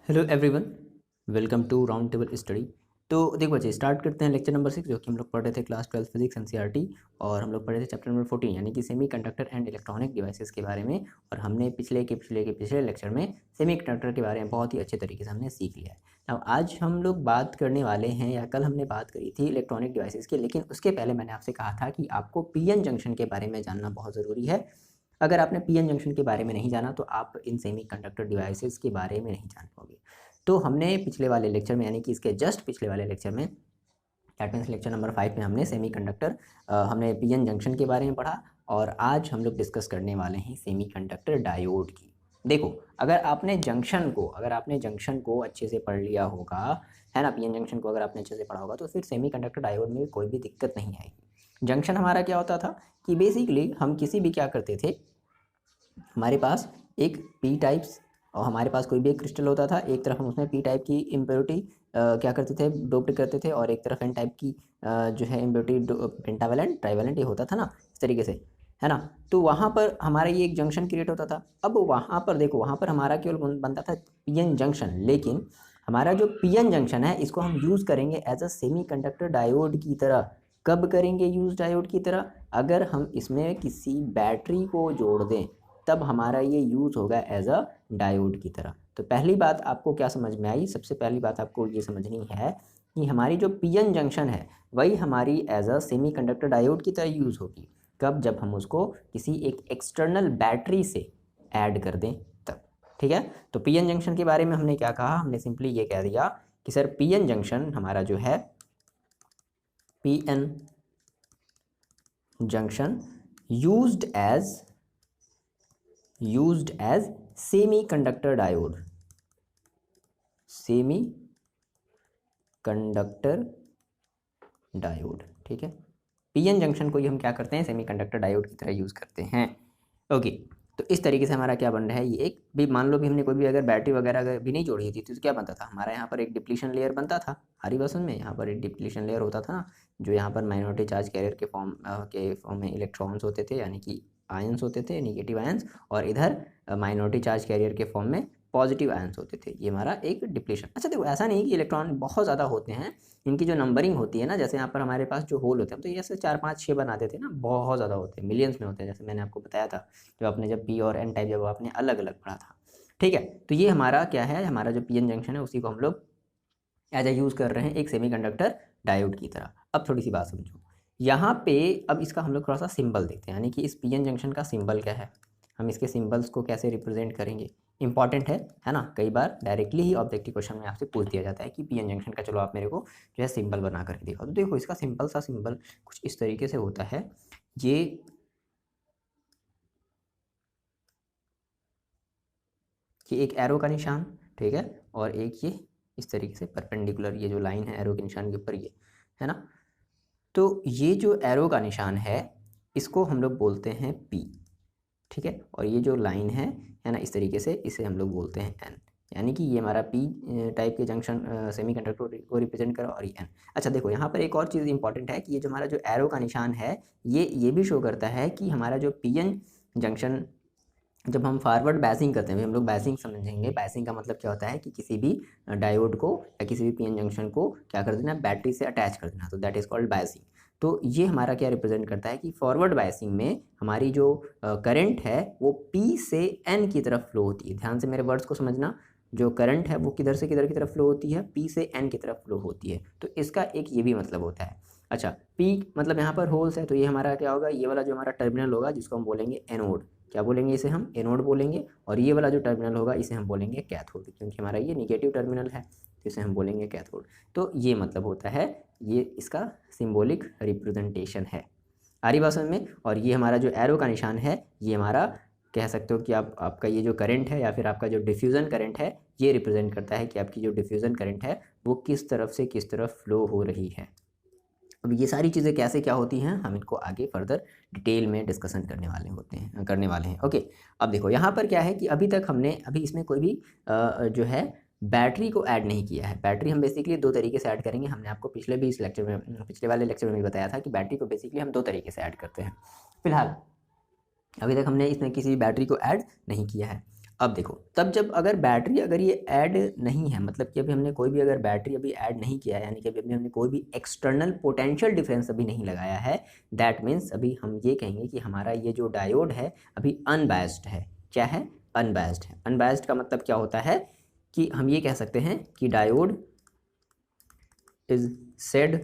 Hello everyone, welcome to round table study. तो देखो बच्चे, स्टार्ट करते हैं लेक्चर नंबर 6 जो कि हम लोग पढ़ रहे थे क्लास 12 फिजिक्स एनसीईआरटी। और हम लोग पढ़ रहे थे चैप्टर नंबर 14 यानी कि semi conductor and electronic devices के बारे में। और हमने पिछले लेक्चर में सेमी कंडक्टर के बारे में बहुत ही अच्छे तरीके से हमने सीख लिया है। अब आज हम लोग बात करने वाले हैं, या कल हमने बात करी थी इलेक्ट्रॉनिक डिवाइसेस की, लेकिन उसके पहले मैंने आपसे कहा था कि आपको पीएन जंक्शन के बारे में जानना बहुत ज़रूरी है। अगर आपने पीएन जंक्शन के बारे में नहीं जाना तो आप इन सेमी कंडक्टर डिवाइसेस के बारे में नहीं जान पाओगे। तो हमने पिछले वाले लेक्चर में, यानी कि इसके जस्ट पिछले वाले लेक्चर में, दैट मीन्स लेक्चर नंबर 5 में हमने सेमी कंडक्टर हमने पीएन जंक्शन के बारे में पढ़ा। और आज हम लोग डिस्कस करने वाले हैं सेमी कंडक्टर डायोड की। देखो, अगर आपने जंक्शन को अच्छे से पढ़ लिया होगा, है ना, पीएन जंक्शन को अगर आपने अच्छे से पढ़ा होगा तो फिर सेमी कंडक्टर डायोड में कोई भी दिक्कत नहीं आएगी। जंक्शन हमारा क्या होता था कि बेसिकली हम किसी भी क्या करते थे, हमारे पास एक पी टाइप्स और हमारे पास कोई भी एक क्रिस्टल होता था। एक तरफ हम उसमें पी टाइप की इम्प्योरिटी क्या करते थे, डोप्ड करते थे, और एक तरफ एन टाइप की जो है इम्प्योरिटी पेंटावेलेंट ट्राइवेलेंट ये होता था ना, इस तरीके से, है ना। तो वहाँ पर हमारा ये एक जंक्शन क्रिएट होता था। अब वहाँ पर देखो, वहाँ पर हमारा केवल बनता था पीएन जंक्शन, लेकिन हमारा जो पीएन जंक्शन है इसको हम यूज़ करेंगे as a semiconductor diode की तरह। कब करेंगे यूज़ डायोड की तरह? अगर हम इसमें किसी बैटरी को जोड़ दें तब हमारा ये यूज़ होगा एज अ डायोड की तरह। तो पहली बात आपको क्या समझ में आई? सबसे पहली बात आपको ये समझनी है कि हमारी जो पीएन जंक्शन है वही हमारी as a semiconductor diode की तरह यूज़ होगी। कब? जब हम उसको किसी एक एक्सटर्नल बैटरी से ऐड कर दें तब। ठीक है। तो पीएन जंक्शन के बारे में हमने क्या कहा? हमने सिंपली ये कह दिया कि सर पीएन जंक्शन हमारा जो है, PN junction used as semiconductor diode, semiconductor diode. ठीक है। पीएन जंक्शन को ही हम क्या करते हैं, सेमीकंडक्टर डायोड की तरह यूज़ करते हैं। ओके। तो इस तरीके से हमारा क्या बन रहा है, ये एक भी मान लो भी हमने कोई भी अगर बैटरी वगैरह अगर भी नहीं जोड़ी थी तो क्या बनता था, हमारा यहाँ पर एक डिप्लीशन लेयर बनता था। हरी बसन में यहाँ पर एक डिप्लीशन लेयर होता था ना, जो यहाँ पर माइनॉरिटी चार्ज कैरियर के फॉर्म में इलेक्ट्रॉन्स होते थे, यानी कि आयंस होते थे, निगेटिव आयंस, और इधर माइनॉरिटी चार्ज कैरियर के फॉर्म में पॉजिटिव आयंस होते थे। ये हमारा एक डिप्लीशन। अच्छा देखो, ऐसा नहीं कि इलेक्ट्रॉन बहुत ज़्यादा होते हैं, इनकी जो नंबरिंग होती है ना, जैसे यहाँ पर हमारे पास जो होल होते हैं तो ये ऐसे 4 5 6 बनाते थे ना, बहुत ज़्यादा होते हैं, मिलियंस में होते हैं, जैसे मैंने आपको बताया था जब पी और एन टाइप जब आपने अलग अलग पढ़ा था। ठीक है। तो ये हमारा क्या है, हमारा जो पीएन जंक्शन है उसी को हम लोग एज ए यूज़ कर रहे हैं एक सेमीकंडक्टर डायोड की तरह। अब थोड़ी सी बात समझो यहाँ पे। अब इसका हम लोग थोड़ा सा सिंबल देखते हैं, यानी कि इस पीएन जंक्शन का सिंबल क्या है, हम इसके सिंबल्स को कैसे रिप्रेजेंट करेंगे। इंपॉर्टेंट है ना। कई बार डायरेक्टली ही ऑब्जेक्टिव क्वेश्चन में आपसे पूछ दिया जाता है कि पीएन जंक्शन का चलो आप मेरे को जो है सिंबल बना करके दिखाओ। तो देखो, इसका सिंबल कुछ इस तरीके से होता है। ये एक एरो का निशान, ठीक है, और एक ये इस तरीके से परपेंडिकुलर, ये जो लाइन है एरो के निशान के ऊपर, ये है ना। तो ये जो एरो का निशान है इसको हम लोग बोलते हैं पी। ठीक है। और ये जो लाइन है ना, इस तरीके से इसे हम लोग बोलते हैं एन, यानी कि ये हमारा पी टाइप के जंक्शन सेमीकंडक्टर को रिप्रेजेंट करा, और ये एन। अच्छा देखो, यहाँ पर एक और चीज़ इंपॉर्टेंट है कि ये जो हमारा जो एरो का निशान है ये भी शो करता है कि हमारा जो पीएन जंक्शन, जब हम फॉरवर्ड बायसिंग करते हैं, हम लोग बायसिंग समझेंगे। बायसिंग का मतलब क्या होता है कि किसी भी डायोड को या किसी भी पीएन जंक्शन को क्या कर देना, बैटरी से अटैच कर देना, तो दैट इज़ कॉल्ड बायसिंग। तो ये हमारा क्या रिप्रेजेंट करता है कि फॉरवर्ड बायसिंग में हमारी जो करंट है वो पी से एन की तरफ फ्लो होती है। ध्यान से मेरे वर्ड्स को समझना। जो करंट है वो किधर से किधर की तरफ फ्लो होती है, पी से एन की तरफ फ्लो होती है। तो इसका एक ये भी मतलब होता है। अच्छा, पी मतलब यहाँ पर होल्स है, तो ये हमारा क्या होगा, ये वाला जो हमारा टर्मिनल होगा जिसको हम बोलेंगे एनोड। क्या बोलेंगे इसे हम? एनोड बोलेंगे। और ये वाला जो टर्मिनल होगा इसे हम बोलेंगे कैथोड, क्योंकि हमारा ये निगेटिव टर्मिनल है तो इसे हम बोलेंगे कैथोड। तो ये मतलब होता है, ये इसका सिंबॉलिक रिप्रेजेंटेशन है। आरी भाषा में। और ये हमारा जो एरो का निशान है ये हमारा कह सकते हो कि आपका ये जो करंट है या फिर आपका जो डिफ्यूज़न करंट है ये रिप्रेजेंट करता है कि आपकी जो डिफ्यूज़न करंट है वो किस तरफ से किस तरफ फ्लो हो रही है। अब ये सारी चीज़ें कैसे क्या होती हैं हम इनको आगे फर्दर डिटेल में डिस्कशन करने वाले हैं। ओके। अब देखो यहाँ पर क्या है कि अभी तक हमने अभी इसमें कोई भी जो है बैटरी को ऐड नहीं किया है। बैटरी हम बेसिकली दो तरीके से ऐड करेंगे। हमने आपको पिछले वाले लेक्चर में भी बताया था कि बैटरी को बेसिकली हम दो तरीके से ऐड करते हैं। फिलहाल अभी तक हमने इसमें किसी बैटरी को ऐड नहीं किया है। अब देखो, तब जब अगर बैटरी अगर ये ऐड नहीं है, मतलब कि अभी हमने कोई भी अगर बैटरी अभी ऐड नहीं किया है, यानी कि अभी हमने कोई भी एक्सटर्नल पोटेंशियल डिफरेंस अभी नहीं लगाया है, दैट मीन्स अभी हम ये कहेंगे कि हमारा ये जो डायोड है अभी अनबायस्ड है। क्या है? अनबायस्ड है। अनबायस्ड का मतलब क्या होता है कि हम ये कह सकते हैं कि diode is said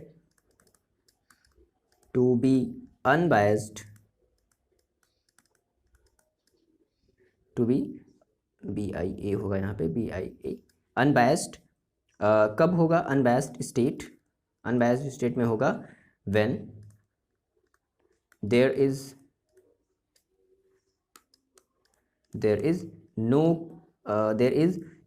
to be unbiased, to be BIA होगा यहाँ पे, BIA अनबायस्ड। कब होगा अनबायस्ड स्टेट? अनबायस्ड स्टेट में होगा when there is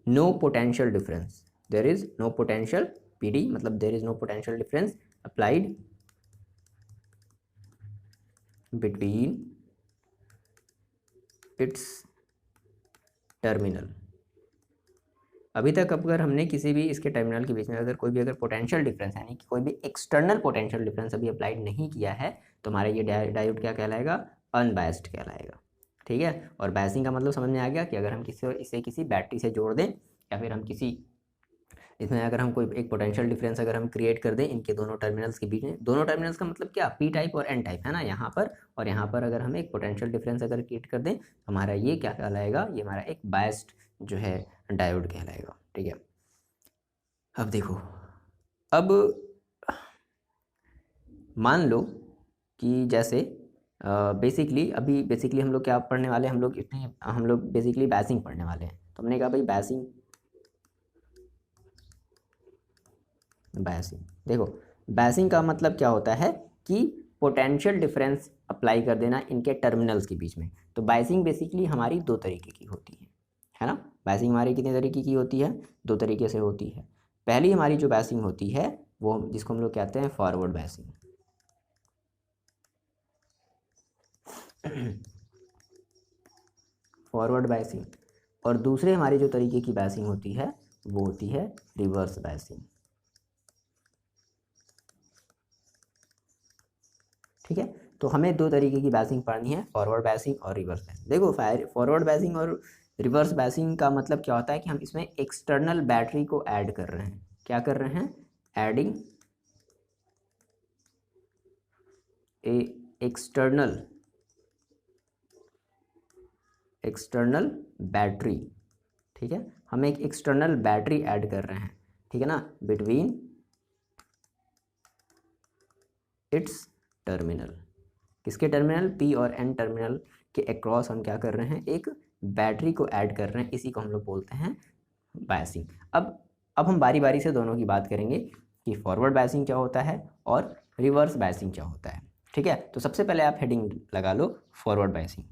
no potential difference, there is no potential PD, मतलब there is no potential difference applied between its terminal. अभी तक अगर हमने किसी भी इसके टर्मिनल के बीच में अगर कोई भी अगर पोटेंशियल डिफरेंस यानी कि कोई भी एक्सटर्नल पोटेंशियल डिफरेंस अभी अप्लाइड नहीं किया है तो हमारा ये डायोड क्या कहलाएगा? अनबायस्ड कहलाएगा। ठीक है, और बायसिंग का मतलब समझ में आ गया कि अगर हम इसे किसी बैटरी से जोड़ दें या फिर हम किसी इसमें अगर हम कोई एक पोटेंशियल डिफरेंस अगर हम क्रिएट कर दें इनके दोनों टर्मिनल्स के बीच में, दोनों टर्मिनल्स का मतलब क्या? P टाइप और N टाइप है ना यहाँ पर, और यहाँ पर अगर हम एक पोटेंशियल डिफरेंस अगर क्रिएट कर दें हमारा ये क्या कहलाएगा? ये हमारा एक बायस्ड जो है डायोड कहलाएगा। ठीक है, अब देखो, अब मान लो कि जैसे बेसिकली हम लोग क्या पढ़ने वाले हैं, हम लोग बेसिकली बायसिंग पढ़ने वाले हैं। तो हमने कहा भाई बायसिंग देखो, बायसिंग का मतलब क्या होता है कि पोटेंशियल डिफरेंस अप्लाई कर देना इनके टर्मिनल्स के बीच में। तो बायसिंग बेसिकली हमारी दो तरीके की होती है ना। बायसिंग हमारी कितने तरीके की होती है? दो तरीके से होती है। पहली हमारी जो बायसिंग होती है वो जिसको हम लोग कहते हैं फॉरवर्ड बायसिंग। Forward biasing. और दूसरे हमारी जो तरीके की बायसिंग होती है वो होती है रिवर्स बायसिंग। ठीक है, तो हमें दो तरीके की बायसिंग पढ़नी है, फॉरवर्ड बायसिंग और रिवर्स बायसिंग। देखो, फॉरवर्ड बायसिंग और रिवर्स बायसिंग का मतलब क्या होता है कि हम इसमें एक्सटर्नल बैटरी को ऐड कर रहे हैं। क्या कर रहे हैं? एडिंग ए एक्सटर्नल बैटरी। ठीक है, हम एक एक्सटर्नल बैटरी ऐड कर रहे हैं, ठीक है ना, बिटवीन इट्स टर्मिनल। किसके टर्मिनल? P और N टर्मिनल के अक्रॉस हम क्या कर रहे हैं? एक बैटरी को ऐड कर रहे हैं। इसी को हम लोग बोलते हैं बायसिंग। अब हम बारी बारी से दोनों की बात करेंगे कि फॉरवर्ड बायसिंग क्या होता है और रिवर्स बायसिंग क्या होता है। ठीक है, तो सबसे पहले आप हेडिंग लगा लो फॉरवर्ड बायसिंग।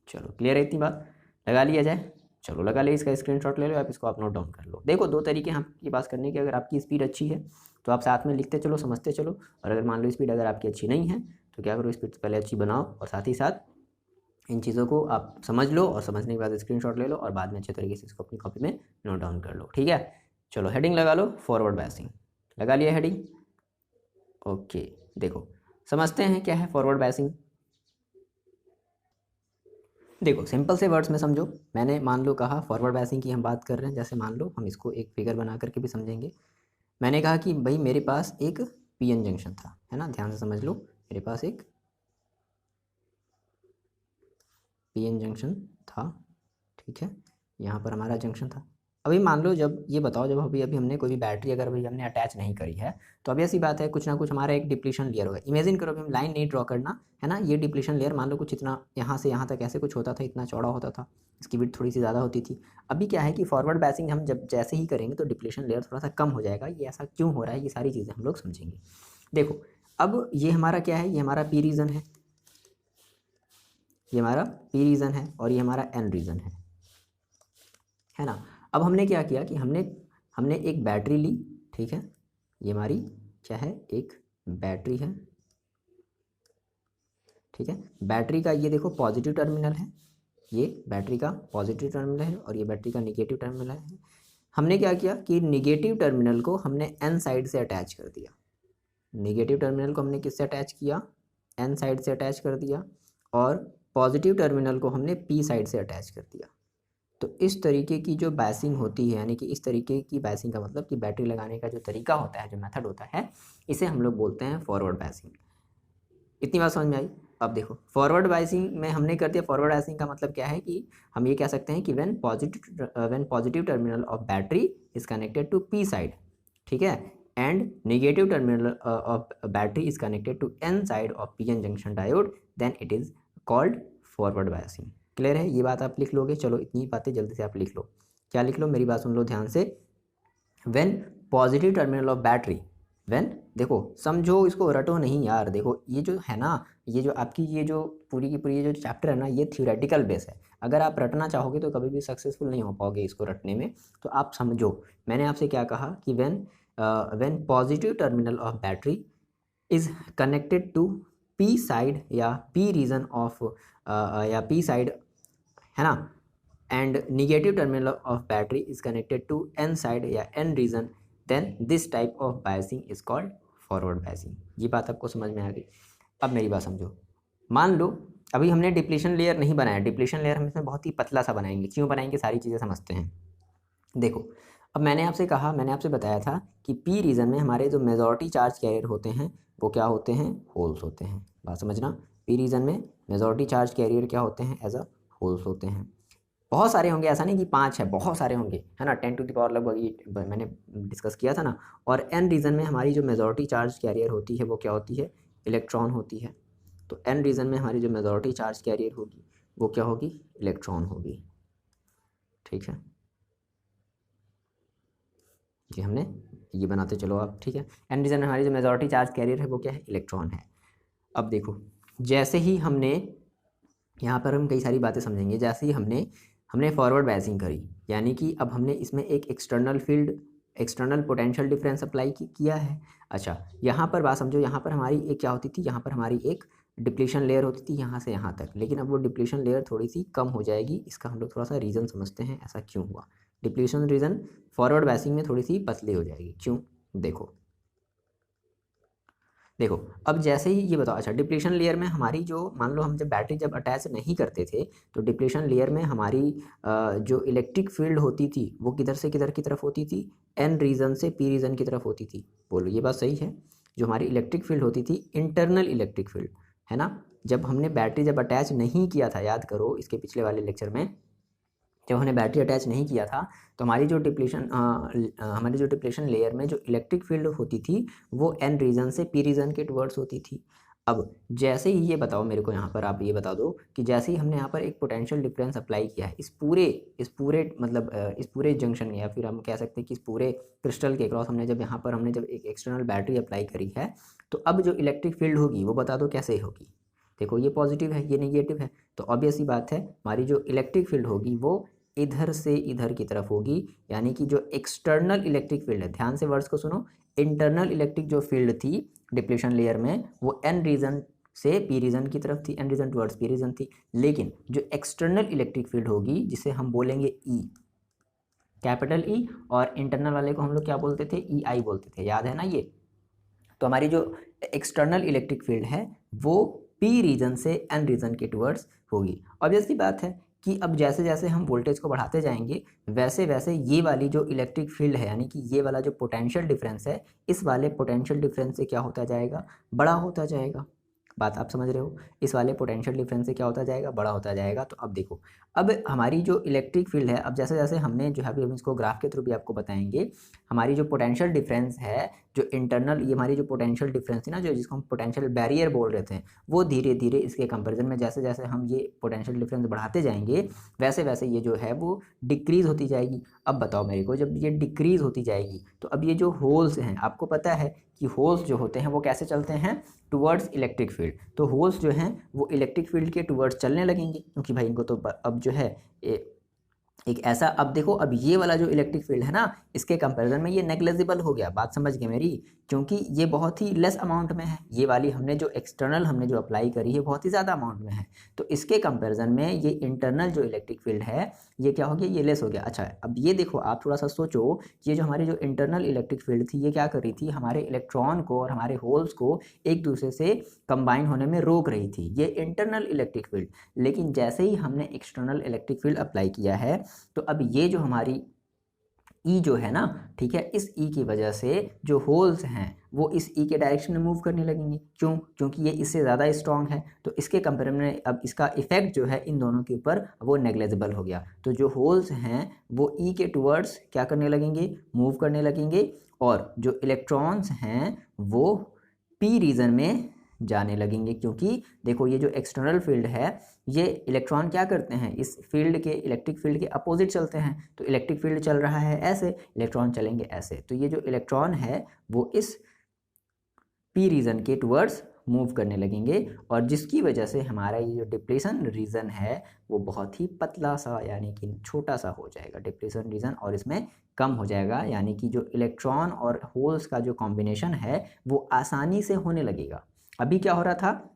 चलो, क्लियर है इतनी बात? लगा लिया जाए। चलो लगा ले, इसका स्क्रीनशॉट ले लो, आप इसको आप नोट डाउन कर लो। देखो, दो तरीके हैं आपके पास करने के। अगर आपकी स्पीड अच्छी है तो आप साथ में लिखते चलो, समझते चलो, और अगर मान लो स्पीड अगर आपकी अच्छी नहीं है तो क्या करो, स्पीड पहले अच्छी बनाओ और साथ ही साथ इन चीज़ों को आप समझ लो, और समझने के बाद स्क्रीनशॉट ले लो और बाद में अच्छे तरीके से इसको अपनी कॉपी में नोट डाउन कर लो। ठीक है, चलो हेडिंग लगा लो फॉरवर्ड बायसिंग। लगा लिया हेडिंग? ओके, देखो समझते हैं क्या है फॉरवर्ड बायसिंग। देखो, सिंपल से वर्ड्स में समझो। मैंने मान लो कहा फॉरवर्ड बायसिंग की हम बात कर रहे हैं, जैसे मान लो हम इसको एक फिगर बना करके भी समझेंगे। मैंने कहा कि भाई मेरे पास एक PN जंक्शन था, है ना, ध्यान से समझ लो। मेरे पास एक PN जंक्शन था, ठीक है, यहाँ पर हमारा जंक्शन था। अभी मान लो, जब ये बताओ, जब अभी अभी हमने कोई भी बैटरी अगर भाई हमने अटैच नहीं करी है तो अब ऐसी बात है कुछ ना कुछ हमारा एक डिप्लीशन लेयर होगा। इमेजिन करो, अभी हम लाइन नहीं ड्रॉ करना है ना, ये डिप्लीशन लेयर मान लो कुछ इतना यहाँ से यहाँ तक ऐसे कुछ होता था, इतना चौड़ा होता था, इसकी विड्थ थोड़ी सी ज़्यादा होती थी। अभी क्या है कि फॉरवर्ड बायसिंग हम जब जैसे ही करेंगे तो डिप्लीशन लेयर थोड़ा सा कम हो जाएगा। ये ऐसा क्यों हो रहा है, ये सारी चीज़ें हम लोग समझेंगे। देखो, अब ये हमारा क्या है? ये हमारा P रीजन है, ये हमारा P रीजन है और ये हमारा N रीजन है ना। अब हमने क्या किया कि हमने एक बैटरी ली, ठीक है, ये हमारी क्या है? एक बैटरी है, ठीक है। बैटरी का ये देखो पॉजिटिव टर्मिनल है, ये बैटरी का पॉजिटिव टर्मिनल है और ये बैटरी का निगेटिव टर्मिनल है। हमने क्या किया कि निगेटिव टर्मिनल को हमने N साइड से अटैच कर दिया। निगेटिव टर्मिनल को हमने किससे अटैच किया? N साइड से अटैच कर दिया, और पॉजिटिव टर्मिनल को हमने P साइड से अटैच कर दिया। तो इस तरीके की जो बायसिंग होती है, यानी कि इस तरीके की बायसिंग का मतलब कि बैटरी लगाने का जो तरीका होता है, जो मेथड होता है, इसे हम लोग बोलते हैं फॉरवर्ड बायसिंग। इतनी बात समझ में आई। अब देखो फॉरवर्ड बायसिंग में हमने कर दिया। फॉरवर्ड बायसिंग का मतलब क्या है कि हम ये कह सकते हैं कि when positive terminal of battery is connected to P side, ठीक है, and negative terminal of battery is connected to N side of P N junction diode, then it is called forward biasing. Clear है? ये बात आप लिख लोगे। चलो इतनी बातें जल्दी से आप लिख लो। क्या लिख लो? मेरी बात सुन लो ध्यान से। When positive terminal of battery, when, देखो समझो, इसको रटो नहीं यार। देखो ये जो है ना, ये जो आपकी ये जो पूरी की पूरी ये जो चैप्टर है ना, ये थ्योरेटिकल बेस है। अगर आप रटना चाहोगे तो कभी भी सक्सेसफुल नहीं हो पाओगे इसको रटने में। तो आप समझो मैंने आपसे क्या कहा कि when positive terminal of battery is connected to P side या पी रीजन ऑफ या पी साइड, है ना, and negative terminal of battery is connected to N side या N region, then this type of biasing is called forward biasing. ये बात आपको समझ में आ गई। अब मेरी बात समझो। मान लो अभी हमने डिप्लीशन लेयर नहीं बनाया। डिप्लीशन लेयर हम इसमें बहुत ही पतला सा बनाएंगे। क्यों बनाएंगे? सारी चीज़ें समझते हैं। देखो अब मैंने आपसे कहा, मैंने आपसे बताया था कि पी रीजन में हमारे जो मेजॉरिटी चार्ज कैरियर होते हैं वो क्या होते हैं? होल्स होते हैं। बात समझना, पी रीजन में मेजॉरिटी चार्ज कैरियर क्या होते हैं? एज अ होल्स होते हैं। बहुत सारे होंगे, ऐसा नहीं कि 5 है, बहुत सारे होंगे, है ना। 10 टू द पावर लगभग, ये मैंने डिस्कस किया था ना। और एन रीजन में हमारी जो मेजॉरिटी चार्ज कैरियर होती है वो क्या होती है? इलेक्ट्रॉन होती है। तो एन रीजन में हमारी जो मेजॉरिटी चार्ज कैरियर होगी वो क्या होगी? इलेक्ट्रॉन होगी। ठीक है जी, हमने ये बनाते चलो आप, ठीक है। एन रीजन में हमारी जो मेजॉरिटी चार्ज कैरियर है वो क्या है? इलेक्ट्रॉन है। अब देखो जैसे ही हमने यहाँ पर हम कई सारी बातें समझेंगे। जैसे ही हमने फॉरवर्ड बायसिंग करी, यानी कि अब हमने इसमें एक external field, external potential difference apply किया है। अच्छा, यहाँ पर बात समझो। यहाँ पर हमारी एक क्या होती थी? यहाँ पर हमारी एक डिप्लीशन लेयर होती थी यहाँ से यहाँ तक। लेकिन अब वो डिप्लीशन लेयर थोड़ी सी कम हो जाएगी। इसका हम लोग थोड़ा सा रीज़न समझते हैं, ऐसा क्यों हुआ। डिप्लीशन रीज़न फॉरवर्ड बायसिंग में थोड़ी सी पतली हो जाएगी। क्यों? देखो अब जैसे ही ये बताओ। अच्छा, डिप्लीशन लेयर में हमारी जो, मान लो हम जब बैटरी जब अटैच नहीं करते थे तो डिप्लीशन लेयर में हमारी जो इलेक्ट्रिक फील्ड होती थी वो किधर से किधर की तरफ होती थी? एन रीजन से पी रीजन की तरफ होती थी। बोलो ये बात सही है? जो हमारी इलेक्ट्रिक फील्ड होती थी, इंटरनल इलेक्ट्रिक फील्ड, है ना। जब हमने बैटरी जब अटैच नहीं किया था, याद करो इसके पिछले वाले लेक्चर में, जब हमने बैटरी अटैच नहीं किया था तो हमारी जो डिप्लीशन लेयर में जो इलेक्ट्रिक फील्ड होती थी वो एन रीजन से पी रीजन के टुवर्ड्स होती थी। अब जैसे ही ये बताओ मेरे को, यहाँ पर आप ये बता दो कि जैसे ही हमने यहाँ पर एक पोटेंशियल डिफरेंस अप्लाई किया है इस पूरे मतलब इस पूरे जंक्शन, या फिर हम कह सकते हैं कि इस पूरे क्रिस्टल के क्रॉस, हमने जब एक एक्सटर्नल बैटरी अप्लाई करी है, तो अब जो इलेक्ट्रिक फील्ड होगी वो बता दो कैसे होगी। देखो ये पॉजिटिव है, ये नेगेटिव है, तो ऑब्वियस सी बात है हमारी जो इलेक्ट्रिक फील्ड होगी वो इधर से इधर की तरफ होगी। यानी कि जो एक्सटर्नल इलेक्ट्रिक फील्ड है, ध्यान से वर्ड्स को सुनो, इंटरनल इलेक्ट्रिक जो फील्ड थी डिप्लीशन लेयर में वो एन रीजन से पी रीजन की तरफ थी, N region towards P region थी। लेकिन जो एक्सटर्नल इलेक्ट्रिक फील्ड होगी जिसे हम बोलेंगे ई, कैपिटल ई, और इंटरनल वाले को हम लोग क्या बोलते थे? ई आई बोलते थे, याद है ना ये। तो हमारी जो एक्सटर्नल इलेक्ट्रिक फील्ड है वो पी रीजन से एन रीजन के टुवर्ड्स होगी। ऑब्वियसली बात है कि अब जैसे जैसे हम वोल्टेज को बढ़ाते जाएंगे वैसे वैसे ये वाली जो इलेक्ट्रिक फील्ड है, यानी कि ये वाला जो पोटेंशियल डिफरेंस है, इस वाले पोटेंशियल डिफरेंस से क्या होता जाएगा? बड़ा होता जाएगा। बात आप समझ रहे हो? इस वाले पोटेंशियल डिफरेंस से क्या होता जाएगा? बड़ा होता जाएगा। तो अब देखो, अब हमारी जो इलेक्ट्रिक फील्ड है, अब जैसे जैसे हमने जो है अभी हम इसको ग्राफ के थ्रू भी आपको बताएंगे, हमारी जो पोटेंशियल डिफरेंस है, जो इंटरनल, ये हमारी जो पोटेंशियल डिफरेंस थी ना, जो जिसको हम पोटेंशियल बैरियर बोल रहे थे, वो धीरे धीरे इसके कंपेरिजन में जैसे जैसे हम ये पोटेंशियल डिफरेंस बढ़ाते जाएंगे वैसे वैसे ये जो है वो डिक्रीज होती जाएगी। अब बताओ मेरे को, जब ये डिक्रीज होती जाएगी तो अब ये जो होल्स हैं, आपको पता है कि होल्स जो होते हैं वो कैसे चलते हैं? Towards electric field. तो होल्स जो हैं वो इलेक्ट्रिक फील्ड के टुवर्ड्स चलने लगेंगे, क्योंकि भाई इनको तो अब जो है एक ऐसा, अब देखो अब ये वाला जो इलेक्ट्रिक फील्ड है ना, इसके कंपैरिजन में ये नेग्लिजिबल हो गया। बात समझ गए मेरी? क्योंकि ये बहुत ही लेस अमाउंट में है। ये वाली हमने जो एक्सटर्नल हमने जो अप्लाई करी है बहुत ही ज़्यादा अमाउंट में है। तो इसके कंपैरिजन में ये इंटरनल जो इलेक्ट्रिक फील्ड है ये क्या हो गया, ये लेस हो गया। अच्छा अब ये देखो, आप थोड़ा सा सोचो, ये जो हमारी जो इंटरनल इलेक्ट्रिक फील्ड थी ये क्या कर रही थी, हमारे इलेक्ट्रॉन को और हमारे होल्स को एक दूसरे से कंबाइन होने में रोक रही थी, ये इंटरनल इलेक्ट्रिक फील्ड। लेकिन जैसे ही हमने एक्सटर्नल इलेक्ट्रिक फील्ड अप्लाई किया है तो अब ये जो हमारी ई जो है ना, ठीक है, इस ई की वजह से जो होल्स हैं वो इस ई के डायरेक्शन में मूव करने लगेंगे। क्यों? क्योंकि ये इससे ज़्यादा स्ट्रॉन्ग है, तो इसके कंपेयर में अब इसका इफेक्ट जो है इन दोनों के ऊपर वो नेग्लेजिबल हो गया। तो जो होल्स हैं वो ई के टुवर्ड्स क्या करने लगेंगे, मूव करने लगेंगे, और जो इलेक्ट्रॉन्स हैं वो पी रीजन में जाने लगेंगे। क्योंकि देखो ये जो एक्सटर्नल फील्ड है, ये इलेक्ट्रॉन क्या करते हैं, इस फील्ड के, इलेक्ट्रिक फील्ड के अपोजिट चलते हैं। तो इलेक्ट्रिक फील्ड चल रहा है ऐसे, इलेक्ट्रॉन चलेंगे ऐसे, तो ये जो इलेक्ट्रॉन है वो इस पी रीजन के टुवर्ड्स मूव करने लगेंगे, और जिसकी वजह से हमारा ये जो डिप्लेशन रीजन है वो बहुत ही पतला सा, यानी कि छोटा सा हो जाएगा डिप्लेशन रीजन, और इसमें कम हो जाएगा, यानी कि जो इलेक्ट्रॉन और होल्स का जो कॉम्बिनेशन है वो आसानी से होने लगेगा। अभी क्या हो रहा था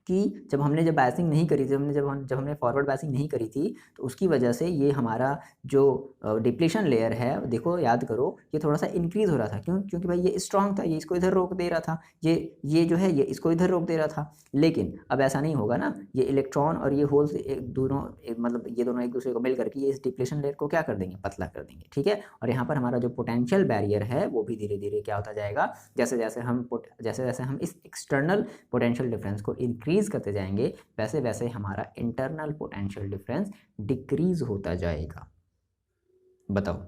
कि जब बायसिंग नहीं करी थी, जब हमने फॉरवर्ड बायसिंग नहीं करी थी, तो उसकी वजह से ये हमारा जो डिप्लेशन लेयर है, देखो याद करो, ये थोड़ा सा इंक्रीज हो रहा था। क्यों? क्योंकि भाई ये स्ट्रांग था, ये इसको इधर रोक दे रहा था, ये जो है ये इसको इधर रोक दे रहा था। लेकिन अब ऐसा नहीं होगा ना, ये इलेक्ट्रॉन और ये होल्स मतलब ये दोनों एक दूसरे को मिल करके ये इस डिप्लेशन लेयर को क्या कर देंगे, पतला कर देंगे, ठीक है। और यहाँ पर हमारा जो पोटेंशियल बैरियर है वो भी धीरे धीरे क्या होता जाएगा, जैसे जैसे हम इस एक्सटर्नल पोटेंशियल डिफरेंस को इंक्रीज करते जाएंगे, वैसे वैसे हमारा इंटरनल पोटेंशियल डिफरेंस डिक्रीज होता जाएगा। बताओ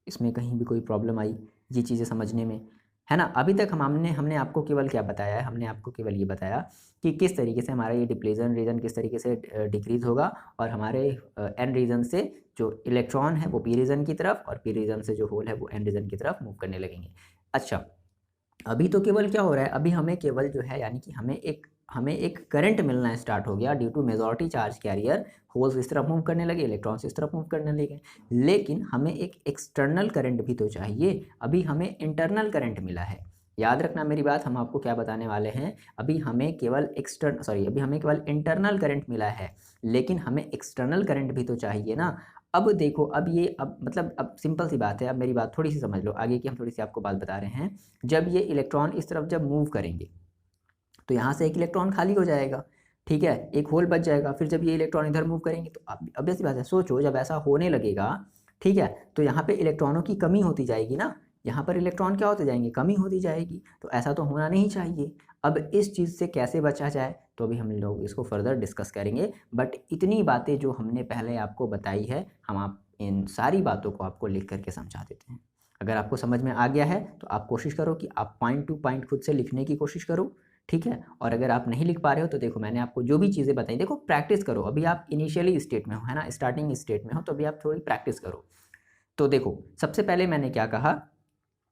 इसमें कहीं भी कोई प्रॉब्लम आई ये चीज़ें समझने में, है ना? अभी तक हमने आपको केवल क्या बताया है, हमने आपको केवल ये बताया कि किस तरीके से हमारा ये डिप्लेशन रीजन किस तरीके से डिक्रीज होगा, और हमारे एन रीजन से जो इलेक्ट्रॉन है वो पी रीजन की तरफ, और पी रीजन से जो होल है वो एन रीजन की तरफ मूव करने लगेंगे। अच्छा अभी तो केवल क्या हो रहा है, अभी हमें केवल जो है, यानी कि हमें एक करंट मिलना स्टार्ट हो गया due to majority charge carrier, holes इस तरफ मूव करने लगे, इलेक्ट्रॉन्स इस तरफ मूव करने लगे। लेकिन हमें एक एक्सटर्नल करंट भी तो चाहिए, अभी हमें इंटरनल करंट मिला है। याद रखना मेरी बात, हम आपको क्या बताने वाले हैं, अभी हमें केवल इंटरनल करंट मिला है, लेकिन हमें एक्सटर्नल करंट भी तो चाहिए ना। अब देखो, अब सिंपल सी बात है, अब मेरी बात थोड़ी सी समझ लो, आगे की हम थोड़ी सी आपको बात बता रहे हैं। जब ये इलेक्ट्रॉन इस तरफ जब मूव करेंगे तो यहाँ से एक इलेक्ट्रॉन खाली हो जाएगा, ठीक है, एक होल बच जाएगा। फिर जब ये इलेक्ट्रॉन इधर मूव करेंगे तो अब ऐसी बात है, सोचो जब ऐसा होने लगेगा, ठीक है, तो यहाँ पे इलेक्ट्रॉनों की कमी होती जाएगी ना, यहाँ पर इलेक्ट्रॉन क्या होते जाएंगे, कमी होती जाएगी। तो ऐसा तो होना नहीं चाहिए। अब इस चीज़ से कैसे बचा जाए तो अभी हम लोग इसको फर्दर डिस्कस करेंगे, बट इतनी बातें जो हमने पहले आपको बताई है, आप इन सारी बातों को आपको लिख करके समझा देते हैं। अगर आपको समझ में आ गया है तो आप कोशिश करो कि आप पॉइंट टू पॉइंट खुद से लिखने की कोशिश करो, ठीक है। और अगर आप नहीं लिख पा रहे हो तो देखो मैंने आपको जो भी चीज़ें बताई, देखो प्रैक्टिस करो, अभी आप इनिशियली स्टेट में हो, है ना, स्टार्टिंग स्टेट में हो, तो अभी आप थोड़ी प्रैक्टिस करो। तो देखो सबसे पहले मैंने क्या कहा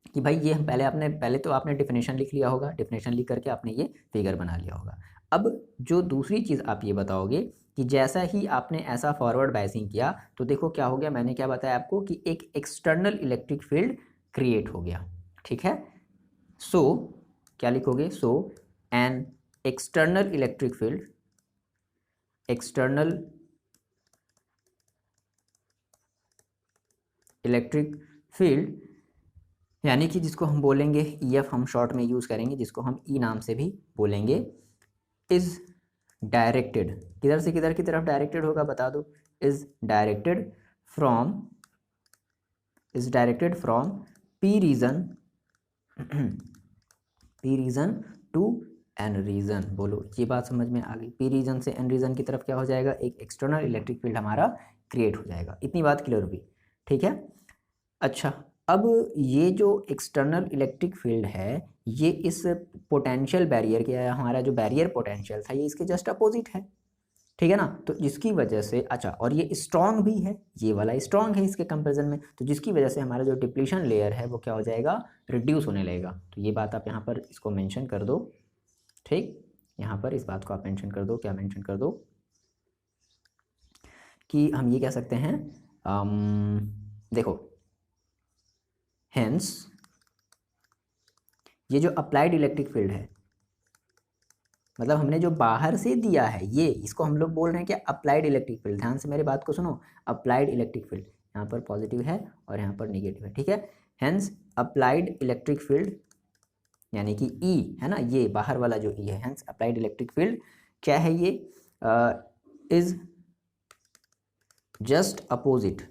कि भाई ये हम पहले तो आपने डिफिनेशन लिख लिया होगा, डिफिनेशन लिख करके आपने ये फिगर बना लिया होगा। अब जो दूसरी चीज़ आप ये बताओगे कि जैसा ही आपने ऐसा फॉरवर्ड बायसिंग किया तो देखो क्या हो गया, मैंने क्या बताया आपको कि एक एक्सटर्नल इलेक्ट्रिक फील्ड क्रिएट हो गया, ठीक है। सो क्या लिखोगे, so an external electric field, external electric field, यानी कि जिसको हम बोलेंगे ईएफ, हम शॉर्ट में यूज़ करेंगे, जिसको हम ई नाम से भी बोलेंगे, इज डायरेक्टेड, किधर से किधर की तरफ डायरेक्टेड होगा बता दो, is directed from P region P region to N region. बोलो ये बात समझ में आ गई, पी रीजन से एन रीजन की तरफ क्या हो जाएगा, एक एक्सटर्नल इलेक्ट्रिक फील्ड हमारा क्रिएट हो जाएगा। इतनी बात क्लियर हुई, ठीक है। अच्छा अब ये जो एक्सटर्नल इलेक्ट्रिक फील्ड है ये इस पोटेंशियल बैरियर के, हमारा जो बैरियर पोटेंशियल था ये इसके जस्ट अपोजिट है, ठीक है ना। तो जिसकी वजह से, अच्छा, और ये स्ट्रॉन्ग भी है, ये वाला स्ट्रॉन्ग है इसके कंपैरिजन में, तो जिसकी वजह से हमारा जो डिप्लीशन लेयर है वो क्या हो जाएगा, रिड्यूस होने लगेगा। तो ये बात आप यहाँ पर इसको मेंशन कर दो, ठीक, यहाँ पर इस बात को आप मेंशन कर दो, क्या मेंशन कर दो कि हम ये कह सकते हैं, देखो हेंस ये जो अप्लाइड इलेक्ट्रिक फील्ड है, मतलब हमने जो बाहर से दिया है ये, इसको हम लोग बोल रहे हैं कि अप्लाइड इलेक्ट्रिक फील्ड। ध्यान से मेरी बात को सुनो, अप्लाइड इलेक्ट्रिक फील्ड, यहाँ पर पॉजिटिव है और यहाँ पर नेगेटिव है, ठीक है। हेंस अप्लाइड इलेक्ट्रिक फील्ड यानी कि ई है ना, ये बाहर वाला जो ई है, हेंस अप्लाइड इलेक्ट्रिक फील्ड क्या है ये, is just opposite,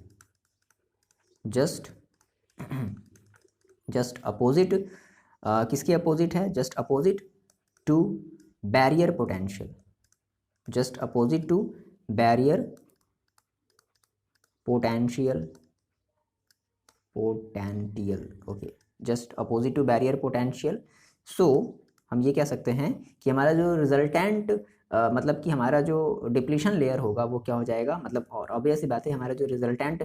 just opposite, किसके अपोजिट है, just opposite to barrier potential, just opposite to barrier potential, okay, just opposite to barrier potential. So हम ये कह सकते हैं कि हमारा जो रिजल्टेंट मतलब कि हमारा जो डिप्लीशन लेयर होगा वो क्या हो जाएगा, मतलब और ऑब्वियस सी बात है हमारा जो रिजल्टेंट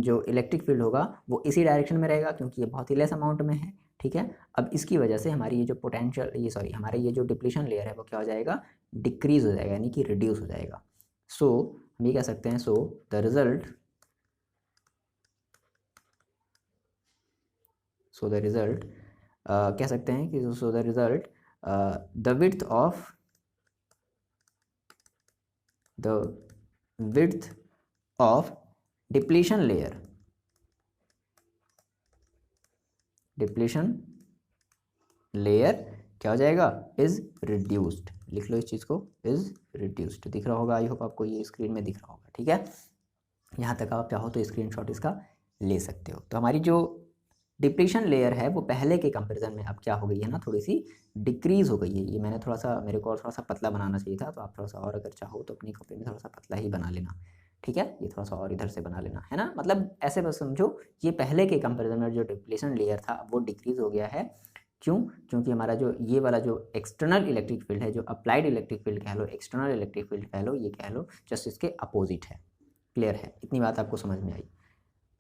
जो इलेक्ट्रिक फील्ड होगा वो इसी डायरेक्शन में रहेगा क्योंकि ये बहुत ही लेस अमाउंट में है, ठीक है। अब इसकी वजह से हमारी ये जो पोटेंशियल, ये सॉरी हमारे ये जो डिप्लीशन लेयर है वो क्या हो जाएगा, डिक्रीज हो जाएगा, यानी कि रिड्यूस हो जाएगा। सो हम ये कह सकते हैं, सो द रिजल्ट, कह सकते हैं कि so the result, the width of depletion layer, क्या हो जाएगा, इज रिड्यूस्ड। लिख लो इस चीज़ को, इज रिड्यूस्ड। दिख रहा होगा, आई होप आपको ये स्क्रीन में दिख रहा होगा, ठीक है। यहाँ तक आप चाहो तो स्क्रीनशॉट इसका ले सकते हो। तो हमारी जो डिप्लीशन लेयर है वो पहले के कंपैरिजन में अब क्या हो गई है ना, थोड़ी सी डिक्रीज हो गई है। ये मैंने थोड़ा सा, मेरे को और थोड़ा सा पतला बनाना चाहिए था, तो आप थोड़ा सा और अगर चाहो तो अपनी कॉपी में थोड़ा सा पतला ही बना लेना, ठीक है। ये थोड़ा सा और इधर से बना लेना, है ना। मतलब ऐसे बस समझो, ये पहले के कंपैरिजन में जो डिप्लीशन लेयर था वो डिक्रीज हो गया है। क्यों? क्योंकि हमारा जो ये वाला जो एक्सटर्नल इलेक्ट्रिक फील्ड है, जो अप्लाइड इलेक्ट्रिक फील्ड कह लो, एक्सटर्नल इलेक्ट्रिक फील्ड कह लो, ये कह लो, जस्ट इसके अपोजिट है। क्लियर है? इतनी बात आपको समझ में आई।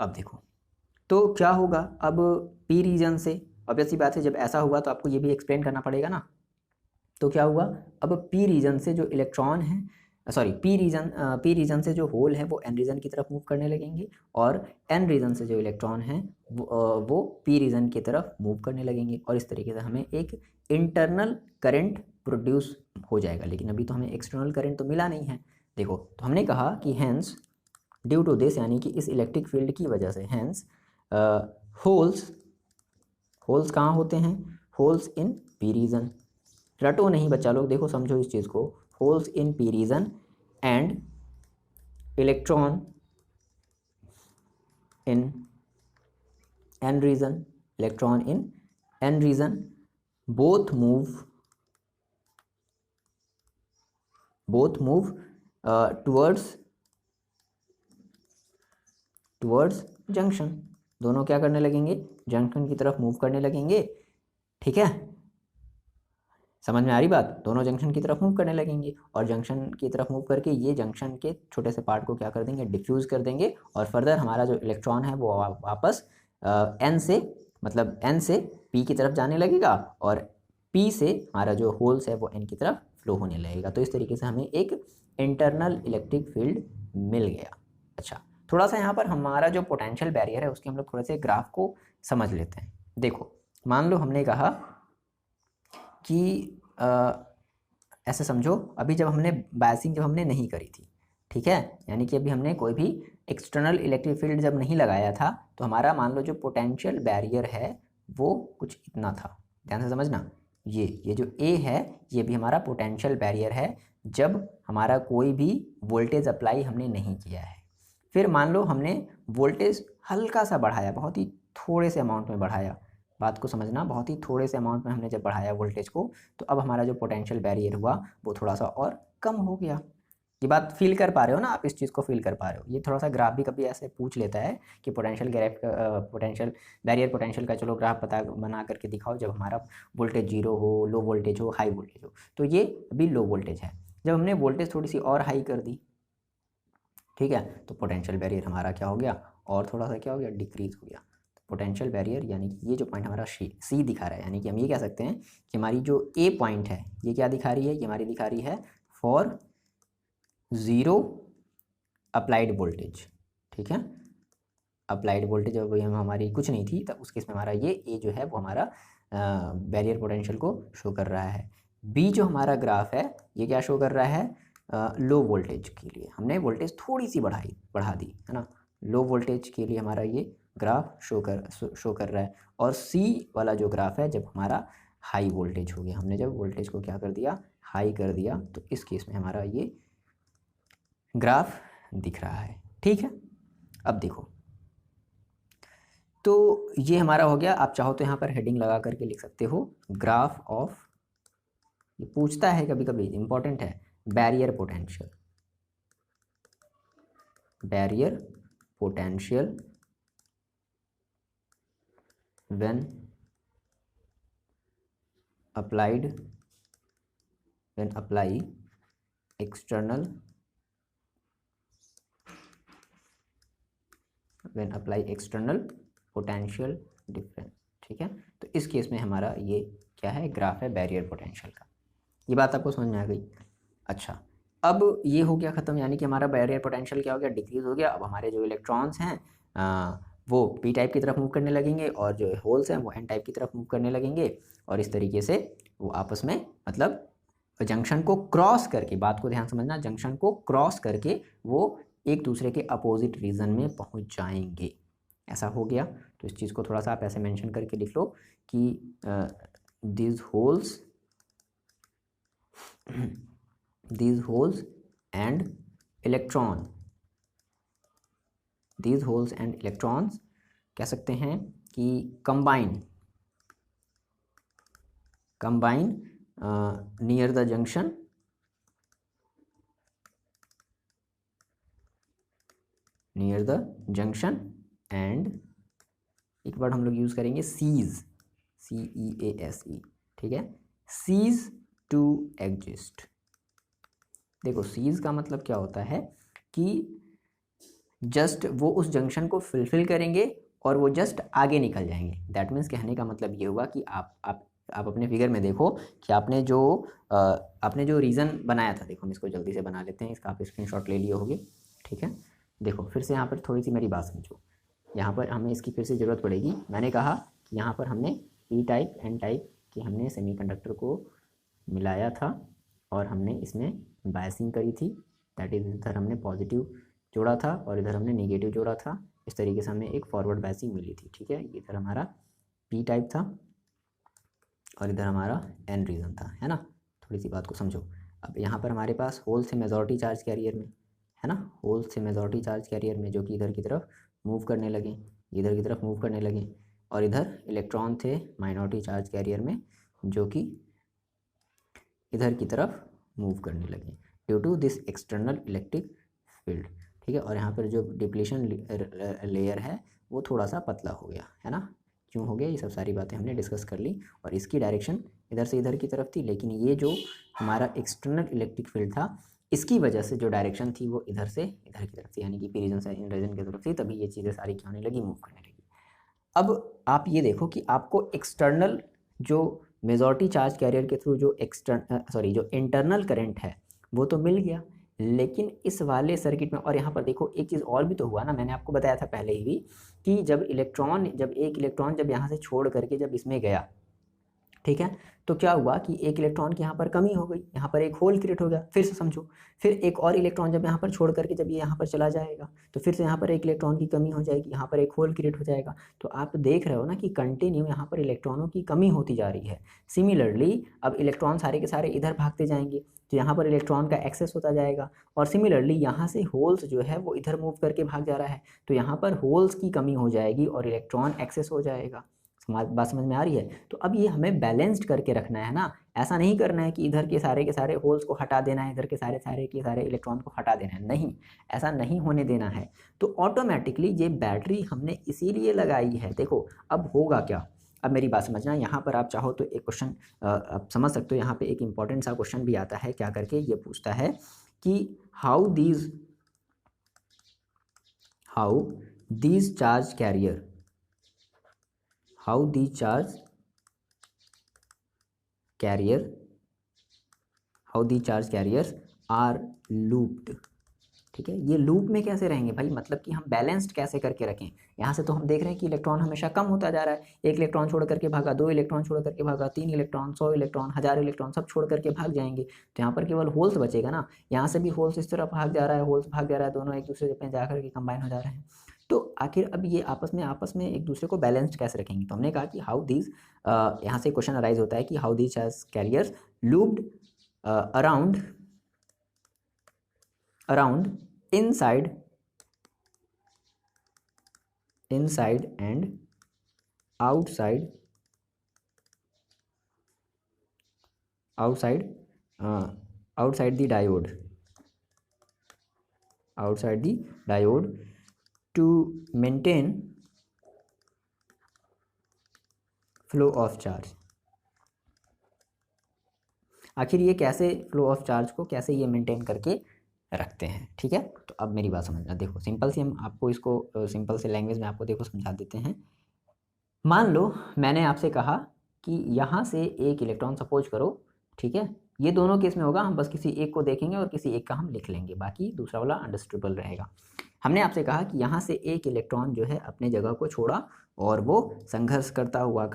अब देखो तो क्या होगा, अब पी रीजन से, ऑब्वियस सी बात है जब ऐसा हुआ तो आपको ये भी एक्सप्लेन करना पड़ेगा ना। तो क्या हुआ, अब पी रीजन से जो इलेक्ट्रॉन है, सॉरी पी रीजन से जो होल है वो एन रीजन की तरफ मूव करने लगेंगे, और एन रीजन से जो इलेक्ट्रॉन है वो पी रीजन की तरफ मूव करने लगेंगे, और इस तरीके से हमें एक इंटरनल करंट प्रोड्यूस हो जाएगा। लेकिन अभी तो हमें एक्सटर्नल करंट तो मिला नहीं है। देखो, तो हमने कहा कि हैंस ड्यू टू दिस, यानी कि इस इलेक्ट्रिक फील्ड की वजह से, हैंस होल्स कहाँ होते हैं, होल्स इन पी रीजन। रटो नहीं बच्चा लोग, देखो समझो इस चीज़ को, holes in P region and electron in N region, electron in N region, both move towards junction. दोनों क्या करने लगेंगे, जंक्शन की तरफ मूव करने लगेंगे, ठीक है। समझ में आ रही बात, दोनों जंक्शन की तरफ मूव करने लगेंगे, और जंक्शन की तरफ मूव करके ये जंक्शन के छोटे से पार्ट को क्या कर देंगे, डिफ्यूज कर देंगे, और फर्दर हमारा जो इलेक्ट्रॉन है वो वापस एन से, मतलब एन से पी की तरफ जाने लगेगा, और पी से हमारा जो होल्स है वो एन की तरफ फ्लो होने लगेगा। तो इस तरीके से हमें एक इंटरनल इलेक्ट्रिक फील्ड मिल गया। अच्छा, थोड़ा सा यहाँ पर हमारा जो पोटेंशियल बैरियर है उसके हम लोग थोड़े से ग्राफ को समझ लेते हैं। देखो, मान लो हमने कहा कि ऐसे समझो, अभी जब हमने बायसिंग जब हमने नहीं करी थी, ठीक है, यानी कि अभी हमने कोई भी एक्सटर्नल इलेक्ट्रिक फील्ड जब नहीं लगाया था, तो हमारा मान लो जो पोटेंशियल बैरियर है वो कुछ इतना था। ध्यान से समझना, ये जो ए है ये भी हमारा पोटेंशियल बैरियर है जब हमारा कोई भी वोल्टेज अप्लाई हमने नहीं किया है। फिर मान लो हमने वोल्टेज हल्का सा बढ़ाया, बहुत ही थोड़े से अमाउंट में बढ़ाया, बात को समझना, बहुत ही थोड़े से अमाउंट में हमने जब बढ़ाया वोल्टेज को, तो अब हमारा जो पोटेंशियल बैरियर हुआ वो थोड़ा सा और कम हो गया। ये बात फील कर पा रहे हो ना आप, इस चीज़ को फील कर पा रहे हो। ये थोड़ा सा ग्राफ भी कभी ऐसे पूछ लेता है कि पोटेंशियल बैरियर पोटेंशियल का चलो ग्राफ पता बना करके दिखाओ जब हमारा वोल्टेज जीरो हो, लो वोल्टेज हो, हाई वोल्टेज हो। तो ये अभी लो वोल्टेज है, जब हमने वोल्टेज थोड़ी सी और हाई कर दी, ठीक है, तो पोटेंशियल बैरियर हमारा क्या हो गया, और थोड़ा सा क्या हो गया, डिक्रीज हो गया। पोटेंशियल बैरियर यानी कि ये जो पॉइंट हमारा सी दिखा रहा है, यानी कि हम ये कह सकते हैं कि हमारी जो ए पॉइंट है ये क्या दिखा रही है, ये हमारी दिखा रही है फॉर ज़ीरो अप्लाइड वोल्टेज, ठीक है। अप्लाइड वोल्टेज जब हमारी कुछ नहीं थी तब उस केस में हमारा ये ए जो है वो हमारा बैरियर पोटेंशियल को शो कर रहा है। बी जो हमारा ग्राफ है ये क्या शो कर रहा है, लो वोल्टेज के लिए हमने वोल्टेज थोड़ी सी बढ़ा दी है ना, लो वोल्टेज के लिए हमारा ये ग्राफ शो कर रहा है। और सी वाला जो ग्राफ है जब हमारा हाई वोल्टेज हो गया, हमने जब वोल्टेज को क्या कर दिया, हाई कर दिया, तो इस केस में हमारा ये ग्राफ दिख रहा है। ठीक है, अब देखो तो ये हमारा हो गया। आप चाहो तो यहाँ पर हेडिंग लगा करके लिख सकते हो ग्राफ ऑफ, ये पूछता है कभी कभी, इंपॉर्टेंट है, barrier potential, barrier potential when applied, when apply external, when apply external potential difference। ठीक है, तो इस केस में हमारा ये क्या है, ग्राफ है बैरियर पोटेंशियल का। ये बात आपको समझ में आ गई। अच्छा, अब ये हो गया ख़त्म, यानी कि हमारा बैरियर पोटेंशियल क्या हो गया, डिक्रीज हो गया। अब हमारे जो इलेक्ट्रॉन्स हैं वो पी टाइप की तरफ मूव करने लगेंगे और जो होल्स हैं वो एन टाइप की तरफ मूव करने लगेंगे, और इस तरीके से वो आपस में मतलब जंक्शन को क्रॉस करके, बात को ध्यान समझना, जंक्शन को क्रॉस करके वो एक दूसरे के अपोजिट रीजन में पहुंच जाएंगे। ऐसा हो गया। तो इस चीज़ को थोड़ा सा आप ऐसे मेंशन करके लिख लो कि these holes and electrons कह सकते हैं कि combine near the junction, and एक वर्ड हम लोग यूज़ करेंगे seize, CEASE। ठीक है, seize to exist। देखो सीज का मतलब क्या होता है कि जस्ट वो उस जंक्शन को फुलफिल करेंगे और वो जस्ट आगे निकल जाएंगे। दैट मीन्स कहने का मतलब ये हुआ कि आप अपने फिगर में देखो कि आपने जो रीज़न बनाया था, देखो हम इसको जल्दी से बना लेते हैं, इसका आप स्क्रीनशॉट ले लिए होगे। ठीक है, देखो फिर से यहाँ पर थोड़ी सी मेरी बात समझो, यहाँ पर हमें इसकी फिर से ज़रूरत पड़ेगी। मैंने कहा कि यहाँ पर हमने पी टाइप एन टाइप की हमने सेमीकंडक्टर को मिलाया था और हमने इसमें बायसिंग करी थी, दैट इज़ इधर हमने पॉजिटिव जोड़ा था और इधर हमने नेगेटिव जोड़ा था। इस तरीके से हमें एक फॉरवर्ड बायसिंग मिली थी। ठीक है, इधर हमारा पी टाइप था और इधर हमारा एन रीजन था, है ना। थोड़ी सी बात को समझो। अब यहाँ पर हमारे पास होल से मेजॉरिटी चार्ज कैरियर में, है ना, होल से मेजॉरिटी चार्ज कैरियर में जो कि इधर की तरफ मूव करने लगे, इधर की तरफ मूव करने लगे, और इधर इलेक्ट्रॉन थे माइनॉरिटी चार्ज कैरियर में जो कि इधर की तरफ मूव करने लगे due to this external electric field. ठीक है, और यहाँ पर जो डिप्लीशन लेयर है वो थोड़ा सा पतला हो गया, है ना। क्यों हो गया, ये सब सारी बातें हमने डिस्कस कर ली। और इसकी डायरेक्शन इधर से इधर की तरफ थी, लेकिन ये जो हमारा एक्सटर्नल इलेक्ट्रिक फील्ड था इसकी वजह से जो डायरेक्शन थी वो इधर से इधर की तरफ थी, यानी कि पी रीजन से इन रीजन की तरफ थी, तभी ये चीज़ें सारी क्या होने लगी, मूव करने लगी। अब आप ये देखो कि आपको एक्सटर्नल जो मेजॉरिटी चार्ज कैरियर के थ्रू जो जो इंटरनल करंट है वो तो मिल गया, लेकिन इस वाले सर्किट में, और यहाँ पर देखो एक चीज़ और भी तो हुआ ना, मैंने आपको बताया था पहले ही भी कि जब एक इलेक्ट्रॉन जब यहाँ से छोड़ करके जब इसमें गया, ठीक है, तो क्या हुआ कि एक इलेक्ट्रॉन की यहाँ पर कमी हो गई, यहाँ पर एक होल क्रिएट हो गया। फिर से समझो, फिर एक और इलेक्ट्रॉन जब यहाँ पर छोड़ करके जब ये यहाँ पर चला जाएगा तो फिर से यहाँ पर एक इलेक्ट्रॉन की कमी हो जाएगी, यहाँ पर एक होल क्रिएट हो जाएगा। तो आप देख रहे हो ना कि कंटिन्यू यहाँ पर इलेक्ट्रॉनों की कमी होती जा रही है। सिमिलरली अब इलेक्ट्रॉन सारे के सारे इधर भागते जाएंगे तो यहाँ पर इलेक्ट्रॉन का एक्सेस होता जाएगा, और सिमिलरली यहाँ से होल्स जो है वो इधर मूव करके भाग जा रहा है, तो यहाँ पर होल्स की कमी हो जाएगी और इलेक्ट्रॉन एक्सेस हो जाएगा। बात समझ में आ रही है। तो अब ये हमें बैलेंस्ड करके रखना है ना, ऐसा नहीं करना है कि इधर के सारे होल्स को हटा देना है, इधर के सारे इलेक्ट्रॉन को हटा देना है, नहीं, ऐसा नहीं होने देना है। तो ऑटोमेटिकली ये बैटरी हमने इसीलिए लगाई है। देखो अब होगा क्या, अब मेरी बात समझना, यहाँ पर आप चाहो तो एक क्वेश्चन आप समझ सकते हो, यहाँ पे एक इंपॉर्टेंट सा क्वेश्चन भी आता है, क्या करके ये पूछता है कि how these charge carrier, how the charge carriers are looped। ठीक है, ये लूप में कैसे रहेंगे भाई, मतलब कि हम बैलेंस्ड कैसे करके रखें, यहाँ से तो हम देख रहे हैं कि इलेक्ट्रॉन हमेशा कम होता जा रहा है, एक इलेक्ट्रॉन छोड़ करके भागा, 2 इलेक्ट्रॉन छोड़ करके भागा, 3 इलेक्ट्रॉन, 100 इलेक्ट्रॉन, 1000 इलेक्ट्रॉन सब छोड़ करके भाग जाएंगे। तो यहाँ पर केवल होल्स बचेगा ना, यहाँ से भी होल्स इस तरफ भाग जा रहा है, होल्स भाग जा रहा है, दोनों एक दूसरे पे जाकर के कंबाइन हो जा रहे हैं। तो आखिर अब ये आपस में एक दूसरे को बैलेंस्ड कैसे रखेंगे? तो हमने कहा कि हाउ दीज, यहाँ से क्वेश्चन अराइज होता है कि how these charge carriers looped around inside and outside the diode to maintain flow of charge। आखिर ये कैसे फ्लो ऑफ चार्ज को कैसे ये मेंटेन करके रखते हैं, ठीक है। तो अब मेरी बात समझना, देखो सिंपल से हम आपको इसको सिंपल से लैंग्वेज में आपको देखो समझा देते हैं। मान लो मैंने आपसे कहा कि यहाँ से एक इलेक्ट्रॉन सपोज करो, ठीक है, ये दोनों केस में होगा, हम बस किसी एक को देखेंगे और किसी एक का हम लिख लेंगे, बाकी दूसरा वाला अंडरस्टूडेबल रहेगा। हमने आपसे कहा कि यहाँ से एक इलेक्ट्रॉन जो है अपने जगह को छोड़ा और वो संघर्ष करता हुआ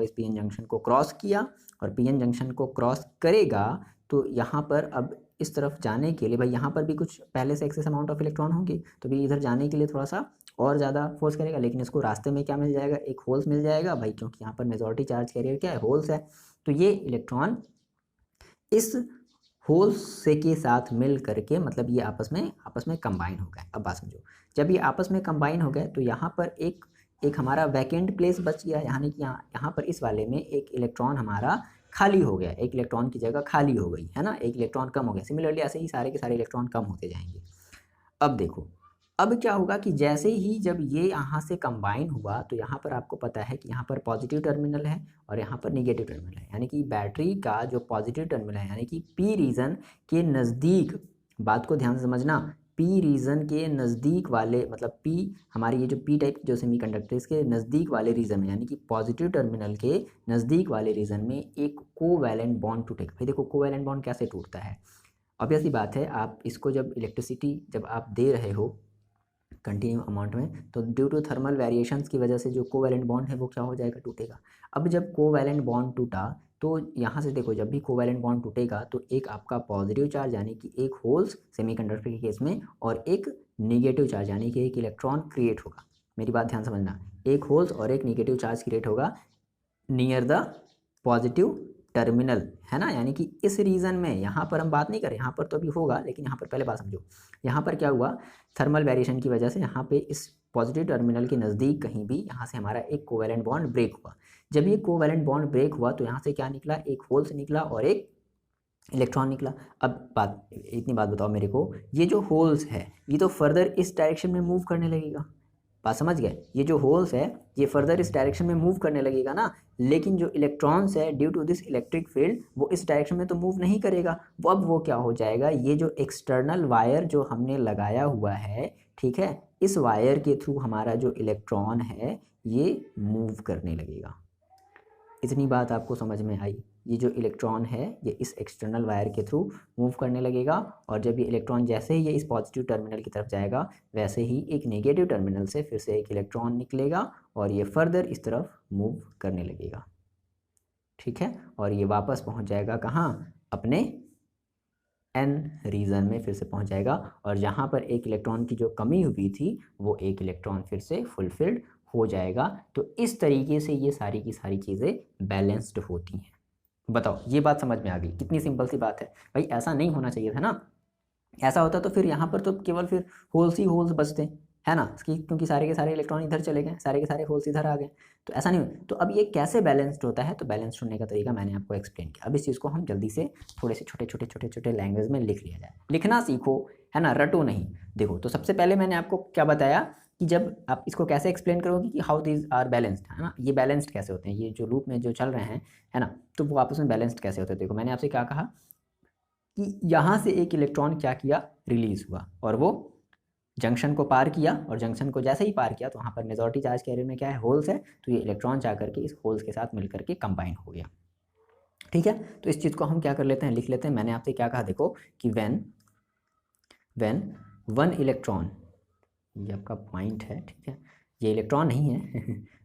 इस पीएन जंक्शन को क्रॉस किया, और पीएन जंक्शन को क्रॉस करेगा तो यहाँ पर अब इस तरफ जाने के लिए भाई यहाँ पर भी कुछ पहले से एक्सेस अमाउंट ऑफ इलेक्ट्रॉन होंगे, तो भी इधर जाने के लिए थोड़ा सा और ज़्यादा फोर्स करेगा, लेकिन इसको रास्ते में क्या मिल जाएगा, एक होल्स मिल जाएगा भाई, क्योंकि यहाँ पर मेजॉरिटी चार्ज कैरियर क्या है, होल्स है। तो ये इलेक्ट्रॉन इस होल्स से के साथ मिल करके मतलब ये आपस में कंबाइन हो गए। अब बात समझो, जब ये आपस में कंबाइन हो गए तो यहाँ पर एक हमारा वैकेंट प्लेस बच गया, यानी कि यहाँ पर इस वाले में एक इलेक्ट्रॉन हमारा खाली हो गया, एक इलेक्ट्रॉन की जगह खाली हो गई है ना, एक इलेक्ट्रॉन कम हो गया। सिमिलरली ऐसे ही सारे के सारे इलेक्ट्रॉन कम होते जाएंगे। अब देखो अब क्या होगा कि जैसे ही जब ये यहाँ से कंबाइन हुआ तो यहाँ पर आपको पता है कि यहाँ पर पॉजिटिव टर्मिनल है और यहाँ पर निगेटिव टर्मिनल है, यानी कि बैटरी का जो पॉजिटिव टर्मिनल है यानी कि पी रीजन के नज़दीक, बात को ध्यान से समझना, पी रीजन के नज़दीक वाले मतलब पी हमारी ये जो पी टाइप जो सेमीकंडक्टर इसके नज़दीक वाले रीजन में यानी कि पॉजिटिव टर्मिनल के नज़दीक वाले रीजन में एक कोवैलेंट बॉन्ड टूटेगा। भाई देखो कोवैलेंट बॉन्ड कैसे टूटता है, ऑब्वियस सी बात है, आप इसको जब इलेक्ट्रिसिटी जब आप दे रहे हो कंटिन्यू अमाउंट में तो ड्यू टू थर्मल वेरिएशंस की वजह से जो कोवैलेंट बॉन्ड है वो क्या हो जाएगा, टूटेगा। अब जब कोवैलेंट बॉन्ड टूटा तो यहाँ से देखो जब भी कोवैलेंट बॉन्ड टूटेगा तो एक आपका पॉजिटिव चार्ज यानी कि एक होल्स सेमीकंडक्टर के केस में और एक नेगेटिव चार्ज यानी कि एक इलेक्ट्रॉन क्रिएट होगा। मेरी बात ध्यान समझना, एक होल्स और एक नेगेटिव चार्ज क्रिएट होगा नियर द पॉजिटिव टर्मिनल, है ना, यानी कि इस रीजन में। यहाँ पर हम बात नहीं करें, यहाँ पर तो अभी होगा, लेकिन यहाँ पर पहले बात समझो। यहाँ पर क्या हुआ, थर्मल वेरिएशन की वजह से यहाँ पे इस पॉजिटिव टर्मिनल के नज़दीक कहीं भी यहाँ से हमारा एक कोवैलेंट बॉन्ड ब्रेक हुआ। जब ये कोवैलेंट बॉन्ड ब्रेक हुआ तो यहाँ से क्या निकला, एक होल्स निकला और एक इलेक्ट्रॉन निकला। अब इतनी बात बताओ मेरे को, ये जो होल्स है ये तो फर्दर इस डायरेक्शन में मूव करने लगेगा, बात समझ गए, ये जो होल्स है ये फर्दर इस डायरेक्शन में मूव करने लगेगा ना, लेकिन जो इलेक्ट्रॉन्स है due to this electric field वो इस डायरेक्शन में तो मूव नहीं करेगा। वो क्या हो जाएगा, ये जो एक्सटर्नल वायर जो हमने लगाया हुआ है, ठीक है, इस वायर के थ्रू हमारा जो इलेक्ट्रॉन है ये मूव करने लगेगा। इतनी बात आपको समझ में आई, ये जो इलेक्ट्रॉन है ये इस एक्सटर्नल वायर के थ्रू मूव करने लगेगा, और जब ये इलेक्ट्रॉन जैसे ही ये इस पॉजिटिव टर्मिनल की तरफ जाएगा वैसे ही एक नेगेटिव टर्मिनल से फिर से एक इलेक्ट्रॉन निकलेगा और ये फर्दर इस तरफ मूव करने लगेगा, ठीक है, और ये वापस पहुंच जाएगा कहाँ, अपने एन रीजन में फिर से पहुंच जाएगा, और जहाँ पर एक इलेक्ट्रॉन की जो कमी हुई थी वो एक इलेक्ट्रॉन फिर से फुलफिल्ड हो जाएगा। तो इस तरीके से ये सारी की सारी चीज़ें बैलेंस्ड होती हैं। बताओ ये बात समझ में आ गई, कितनी सिंपल सी बात है। भाई ऐसा नहीं होना चाहिए था ना, ऐसा होता तो फिर यहाँ पर तो केवल फिर होल्स ही होल्स बचते, है ना, क्योंकि सारे के सारे इलेक्ट्रॉन इधर चले गए, सारे के सारे होल्स इधर आ गए, तो ऐसा नहीं। तो अब ये कैसे बैलेंस्ड होता है, तो बैलेंस्ड होने का तरीका मैंने आपको एक्सप्लेन किया। अब इस चीज़ को हम जल्दी से थोड़े से छोटे लैंग्वेज में लिख लिया जाए, लिखना सीखो, है ना, रटो नहीं। देखो तो सबसे पहले मैंने आपको क्या बताया कि जब आप इसको कैसे एक्सप्लेन करोगे कि हाउ दीज आर बैलेंस्ड, है ना, ये बैलेंस्ड कैसे होते हैं, ये जो लूप में जो चल रहे हैं, है ना, तो वो आपस में बैलेंस्ड कैसे होते हैं। देखो मैंने आपसे क्या कहा कि यहाँ से एक इलेक्ट्रॉन क्या किया, रिलीज हुआ, और वो जंक्शन को पार किया, और जंक्शन को जैसे ही पार किया तो वहाँ पर मेजॉरिटी चार्ज कैरियर में क्या है, होल्स है, तो ये इलेक्ट्रॉन जा करके इस होल्स के साथ मिलकर के कंबाइन हो गया, ठीक है। तो इस चीज़ को हम क्या कर लेते हैं, लिख लेते हैं। मैंने आपसे क्या कहा, देखो कि व्हेन वन इलेक्ट्रॉन, ये आपका पॉइंट है, ठीक है, ये इलेक्ट्रॉन नहीं है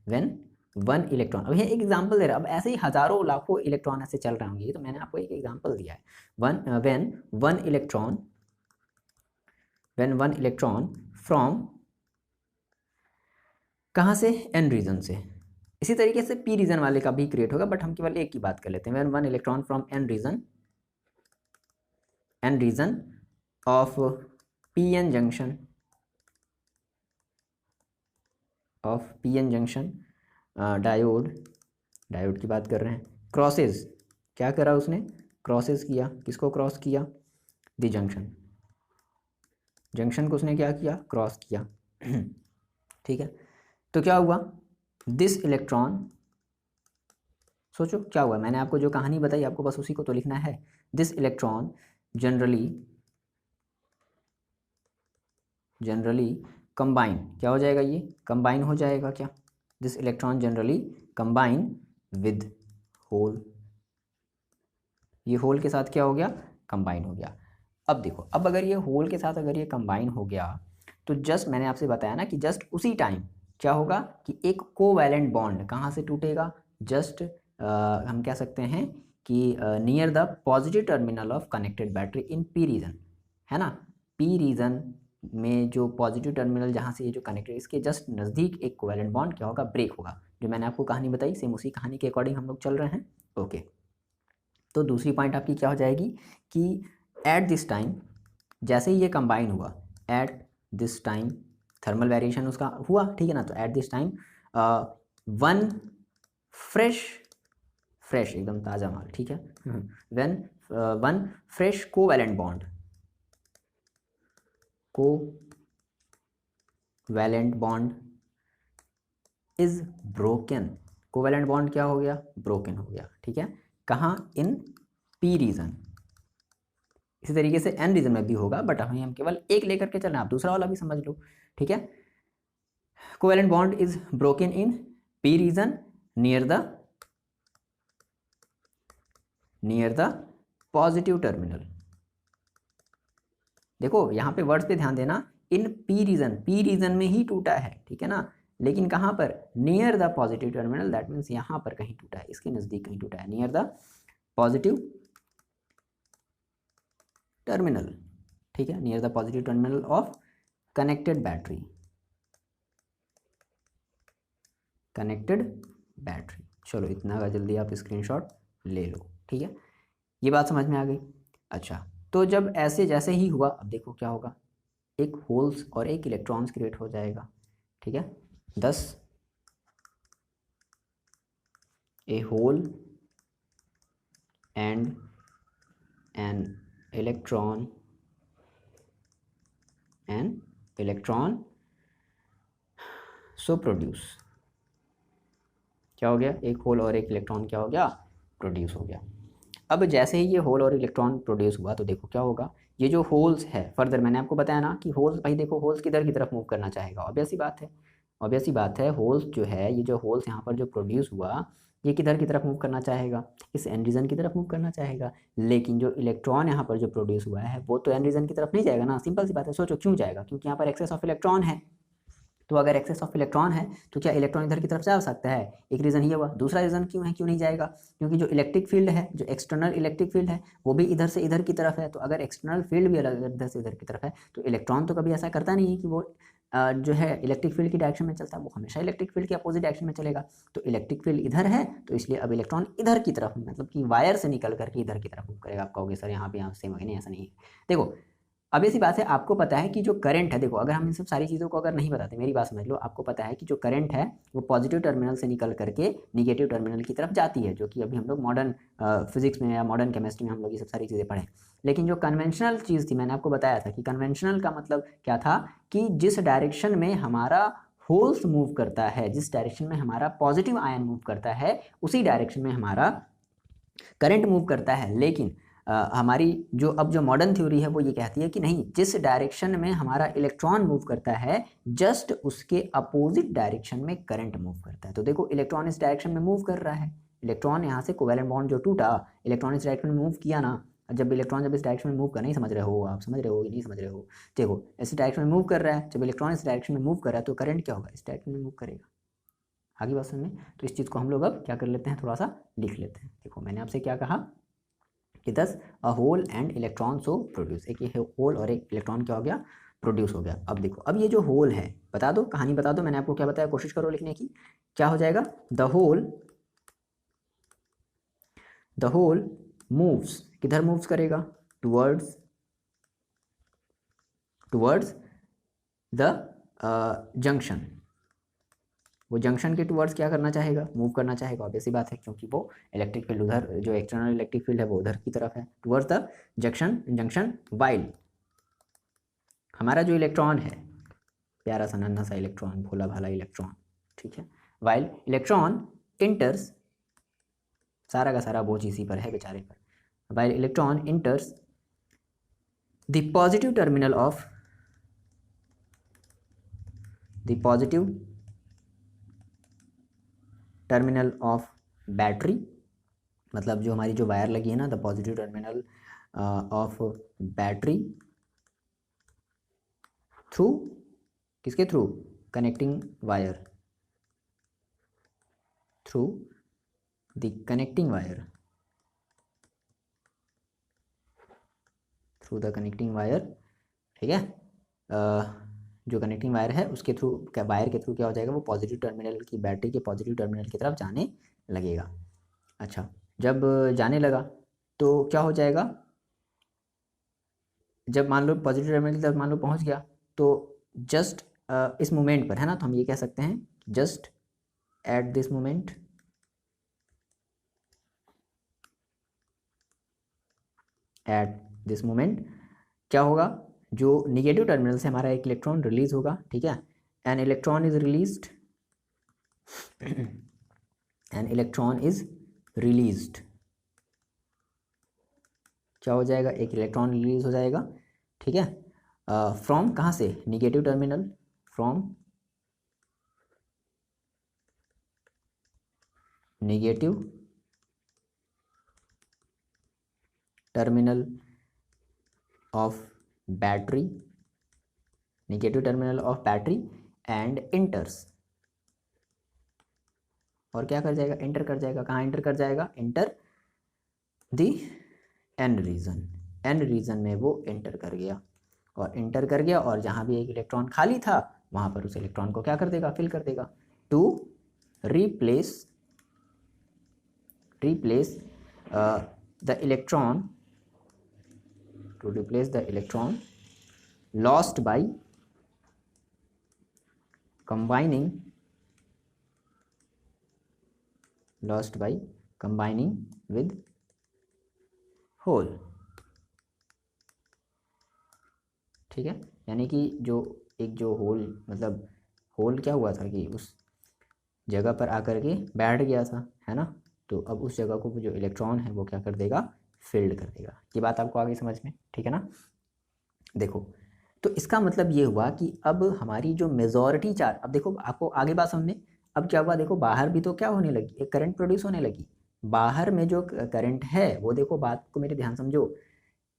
व्हेन वन इलेक्ट्रॉन, अब ये एक एग्जांपल दे रहा है, अब ऐसे ही हजारों लाखों इलेक्ट्रॉन ऐसे चल रहे होंगे, तो मैंने आपको एक एग्जांपल दिया है। व्हेन वन इलेक्ट्रॉन फ्रॉम कहाँ से, एन रीजन से। इसी तरीके से पी रीजन वाले का भी क्रिएट होगा, बट हम केवल एक की बात कर लेते हैं। When one electron from N region of PN junction diode की बात कर रहे हैं, क्रॉसेस, क्या करा उसने, क्रॉसेस किया, किसको क्रॉस किया, द जंक्शन को उसने क्या किया, क्रॉस किया ठीक है। तो क्या हुआ, दिस इलेक्ट्रॉन, सोचो क्या हुआ, मैंने आपको जो कहानी बताई आपको बस उसी को तो लिखना है। दिस इलेक्ट्रॉन जनरली कंबाइन, क्या हो जाएगा, ये कंबाइन हो जाएगा क्या, this electron generally combine with hole, ये होल के साथ क्या हो गया, कंबाइन हो गया। अब देखो, अब अगर ये होल के साथ अगर ये कंबाइन हो गया, तो जस्ट मैंने आपसे बताया ना कि जस्ट उसी टाइम क्या होगा कि एक कोवैलेंट बॉन्ड कहाँ से टूटेगा, जस्ट हम कह सकते हैं कि near the positive terminal of connected battery in P region, है ना, पी रीजन में जो पॉजिटिव टर्मिनल जहाँ से ये जो कनेक्टेड, इसके जस्ट नज़दीक एक कोवैलेंट बॉन्ड क्या होगा, ब्रेक होगा। जो मैंने आपको कहानी बताई सेम उसी कहानी के अकॉर्डिंग हम लोग चल रहे हैं। ओके, तो दूसरी पॉइंट आपकी क्या हो जाएगी कि एट दिस टाइम, जैसे ही ये कंबाइन हुआ, at this time thermal variation उसका हुआ, ठीक है ना, तो at this time one fresh एकदम ताज़ा माल, ठीक है, when one fresh covalent bond is broken, covalent bond क्या हो गया, ब्रोकन हो गया, ठीक है, कहाँ, इन पी रीजन। इसी तरीके से एन रीजन में भी होगा, बट हम केवल एक लेकर के चल रहे हैं, आप दूसरा वाला भी समझ लो, ठीक है। Covalent bond is broken in P reason near the positive terminal. देखो यहाँ पे वर्ड्स पे ध्यान देना, इन पी रीजन में ही टूटा है, ठीक है ना, लेकिन कहाँ पर, near the positive terminal, that means यहाँ पर कहीं टूटा है, इसके नज़दीक कहीं टूटा है, नियर द पॉजिटिव टर्मिनल, ठीक है, near the positive terminal of connected battery, चलो इतना का जल्दी आप स्क्रीनशॉट ले लो, ठीक है, ये बात समझ में आ गई। अच्छा, तो जब ऐसे जैसे ही हुआ, अब देखो क्या होगा, एक होल्स और एक इलेक्ट्रॉन्स क्रिएट हो जाएगा, ठीक है, thus a hole and an electron so produce, क्या हो गया, एक होल और एक इलेक्ट्रॉन क्या हो गया, प्रोड्यूस हो गया। अब जैसे ही ये होल और इलेक्ट्रॉन प्रोड्यूस हुआ, तो देखो क्या होगा, ये जो होल्स है, फर्दर मैंने आपको बताया ना कि होल्स, भाई देखो होल्स किधर की तरफ मूव करना चाहेगा, ऑब्वियस सी बात है, होल्स जो है, ये जो होल्स यहाँ पर जो प्रोड्यूस हुआ, ये किधर की तरफ मूव करना चाहेगा, इस एन रीजन की तरफ मूव करना चाहेगा। लेकिन जो इलेक्ट्रॉन यहाँ पर जो प्रोड्यूस हुआ है, वो तो एन रीजन की तरफ नहीं जाएगा ना, सिंपल सी बात है, सोचो क्यों जाएगा, क्योंकि यहाँ पर एक्सेस ऑफ इलेक्ट्रॉन है। तो अगर एक्सेस ऑफ इलेक्ट्रॉन है, तो क्या इलेक्ट्रॉन इधर की तरफ जा सकता है, एक रीज़न ये हुआ। दूसरा रीज़न क्यों नहीं जाएगा, क्योंकि जो इलेक्ट्रिक फील्ड है, जो एक्सटर्नल इलेक्ट्रिक फील्ड है, वो भी इधर से इधर की तरफ है। तो अगर एक्सटर्नल फील्ड भी अलग इधर से इधर की तरफ है, तो इलेक्ट्रॉन तो कभी ऐसा करता नहीं है कि वो जो है इलेक्ट्रिक फील्ड की डायरेक्शन में चलता है, वो हमेशा इलेक्ट्रिक फील्ड के अपोजिट डायरेक्शन में चलेगा। तो इलेक्ट्रिक फील्ड इधर है, तो इसलिए अब इलेक्ट्रॉन इधर की तरफ, मतलब कि वायर से निकल करके इधर की तरफ मूव करेगा। आप कहोगे सर यहाँ पे यहाँ सेम है, नहीं, ऐसा नहीं है। देखो अब ऐसी बात है, आपको पता है कि जो करंट है, देखो अगर हम इन सब सारी चीज़ों को अगर नहीं बताते, मेरी बात समझ लो, आपको पता है कि जो करंट है वो पॉजिटिव टर्मिनल से निकल करके निगेटिव टर्मिनल की तरफ जाती है, जो कि अभी हम लोग मॉडर्न फिजिक्स में या मॉडर्न केमिस्ट्री में हम लोग ये सब सारी चीज़ें पढ़ें। लेकिन जो कन्वेंशनल चीज़ थी, मैंने आपको बताया था कि कन्वेंशनल का मतलब क्या था, कि जिस डायरेक्शन में हमारा होल्स मूव करता है, जिस डायरेक्शन में हमारा पॉजिटिव आयन मूव करता है, उसी डायरेक्शन में हमारा करंट मूव करता है। लेकिन हमारी जो मॉडर्न थ्योरी है वो ये कहती है कि नहीं, जिस डायरेक्शन में हमारा इलेक्ट्रॉन मूव करता है, जस्ट उसके अपोजिट डायरेक्शन में करंट मूव करता है। तो देखो इलेक्ट्रॉन इस डायरेक्शन में मूव कर रहा है, इलेक्ट्रॉन यहाँ से कोवैलेंट बॉन्ड जो टूटा, इलेक्ट्रॉन इस डायरेक्शन में मूव किया ना, जब इलेक्ट्रॉन जब इस डायरेक्शन में मूव कर, नहीं समझ रहे हो आप, समझ रहे हो कि नहीं समझ रहे हो? देखो इस डायरेक्शन में मूव कर रहा है, जब इलेक्ट्रॉन इस डायरेक्शन में मूव कर रहा है तो करंट क्या होगा, इस डायरेक्शन में मूव करेगा। आगे बात समझ में? तो इस चीज़ को हम लोग अब क्या कर लेते हैं, थोड़ा सा लिख लेते हैं। देखो मैंने आपसे क्या कहा कि thus a hole and electron so produce, एक ये होल और एक इलेक्ट्रॉन क्या हो गया, प्रोड्यूस हो गया। अब देखो अब ये जो होल है, बता दो कहानी बता दो, मैंने आपको क्या बताया, कोशिश करो लिखने की। क्या हो जाएगा, द होल मूव्स, किधर मूव्स करेगा, टुवर्ड्स द जंक्शन, वो जंक्शन के टुवर्ड्स क्या करना चाहेगा, मूव करना चाहेगा, ऑब्वियस सी बात है, क्योंकि वो इलेक्ट्रिक फील्ड उधर, जो एक्सटर्नल इलेक्ट्रिक फील्ड है वो उधर की तरफ है, टुवर्ड्स द जंक्शन वाइल हमारा जो इलेक्ट्रॉन है, प्यारा सा नन्हा सा इलेक्ट्रॉन, भोला भाला इलेक्ट्रॉन, ठीक है, वाइल इलेक्ट्रॉन इंटर्स, सारा का सारा बोझ इसी पर है बेचारे पर, while electron enters the positive terminal of battery, मतलब जो हमारी जो वायर लगी है ना, the positive terminal of battery through, किसके through, connecting wire, through the connecting wire, through the connecting wire, ठीक है, जो कनेक्टिंग वायर है उसके थ्रू, वायर के थ्रू क्या हो जाएगा, वो पॉजिटिव टर्मिनल की, बैटरी के पॉजिटिव टर्मिनल की तरफ जाने लगेगा। अच्छा, जब जाने लगा तो क्या हो जाएगा, जब मान लो पॉजिटिव टर्मिनल की तरफ मान लो पहुंच गया, तो जस्ट इस मोमेंट पर है ना, तो हम ये कह सकते हैं जस्ट एट दिस मोमेंट, क्या होगा, जो निगेटिव टर्मिनल से हमारा एक इलेक्ट्रॉन रिलीज होगा, ठीक है, एन इलेक्ट्रॉन इज रिलीज्ड, क्या हो जाएगा, एक इलेक्ट्रॉन रिलीज हो जाएगा, ठीक है, फ्रॉम कहाँ से, negative terminal, from negative terminal of battery, negative terminal of battery and इंटर्स, और क्या कर जाएगा, एंटर कर जाएगा, कहाँ एंटर कर जाएगा, एंटर द एन रीजन में वो एंटर कर गया, और एंटर कर गया, और जहाँ भी एक इलेक्ट्रॉन खाली था वहाँ पर उस इलेक्ट्रॉन को क्या कर देगा, फिल कर देगा, to replace the electron lost by combining with hole, ठीक है, यानी कि जो एक जो होल, मतलब होल क्या हुआ था कि उस जगह पर आकर के बैठ गया था, है ना, तो अब उस जगह को जो इलेक्ट्रॉन है वो क्या कर देगा, फिल्ड कर देगा। ये बात आपको आगे समझ में, ठीक है ना। देखो तो इसका मतलब ये हुआ कि अब हमारी जो मेजॉरिटी चार्ज, अब देखो आपको आगे बात समझ में, अब क्या हुआ, देखो बाहर भी तो क्या होने लगी, एक करंट प्रोड्यूस होने लगी, बाहर में जो करंट है वो, देखो बात को मेरे ध्यान समझो,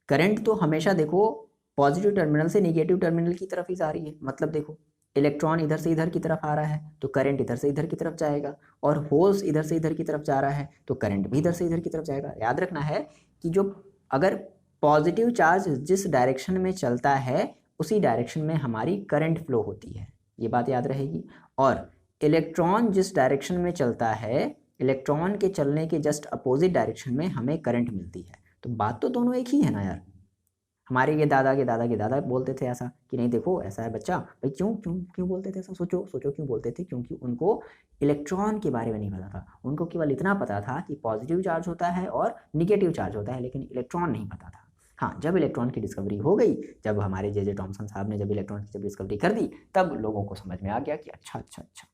करंट तो हमेशा देखो पॉजिटिव टर्मिनल से निगेटिव टर्मिनल की तरफ ही जा रही है, मतलब देखो इलेक्ट्रॉन इधर से इधर की तरफ आ रहा है तो करंट इधर से इधर की तरफ जाएगा, और होल्स इधर से इधर की तरफ जा रहा है तो करंट भी इधर से इधर की तरफ जाएगा। याद रखना है कि जो अगर पॉजिटिव चार्ज जिस डायरेक्शन में चलता है उसी डायरेक्शन में हमारी करंट फ्लो होती है, ये बात याद रहेगी, और इलेक्ट्रॉन जिस डायरेक्शन में चलता है, इलेक्ट्रॉन के चलने के जस्ट अपोजिट डायरेक्शन में हमें करंट मिलती है। तो बात तो दोनों एक ही है ना यार, हमारे ये दादा के दादा के दादा बोलते थे ऐसा कि नहीं देखो ऐसा है बच्चा, भाई क्यों क्यों क्यों बोलते थे ऐसा, सोचो सोचो क्यों बोलते थे, क्योंकि उनको इलेक्ट्रॉन के बारे में नहीं पता था, उनको केवल इतना पता था कि पॉजिटिव चार्ज होता है और निगेटिव चार्ज होता है, लेकिन इलेक्ट्रॉन नहीं पता था। हाँ, जब इलेक्ट्रॉन की डिस्कवरी हो गई, जब हमारे जे टॉमसन साहब ने जब इलेक्ट्रॉन की जब डिस्कवरी कर दी, तब लोगों को समझ में आ गया कि अच्छा अच्छा अच्छा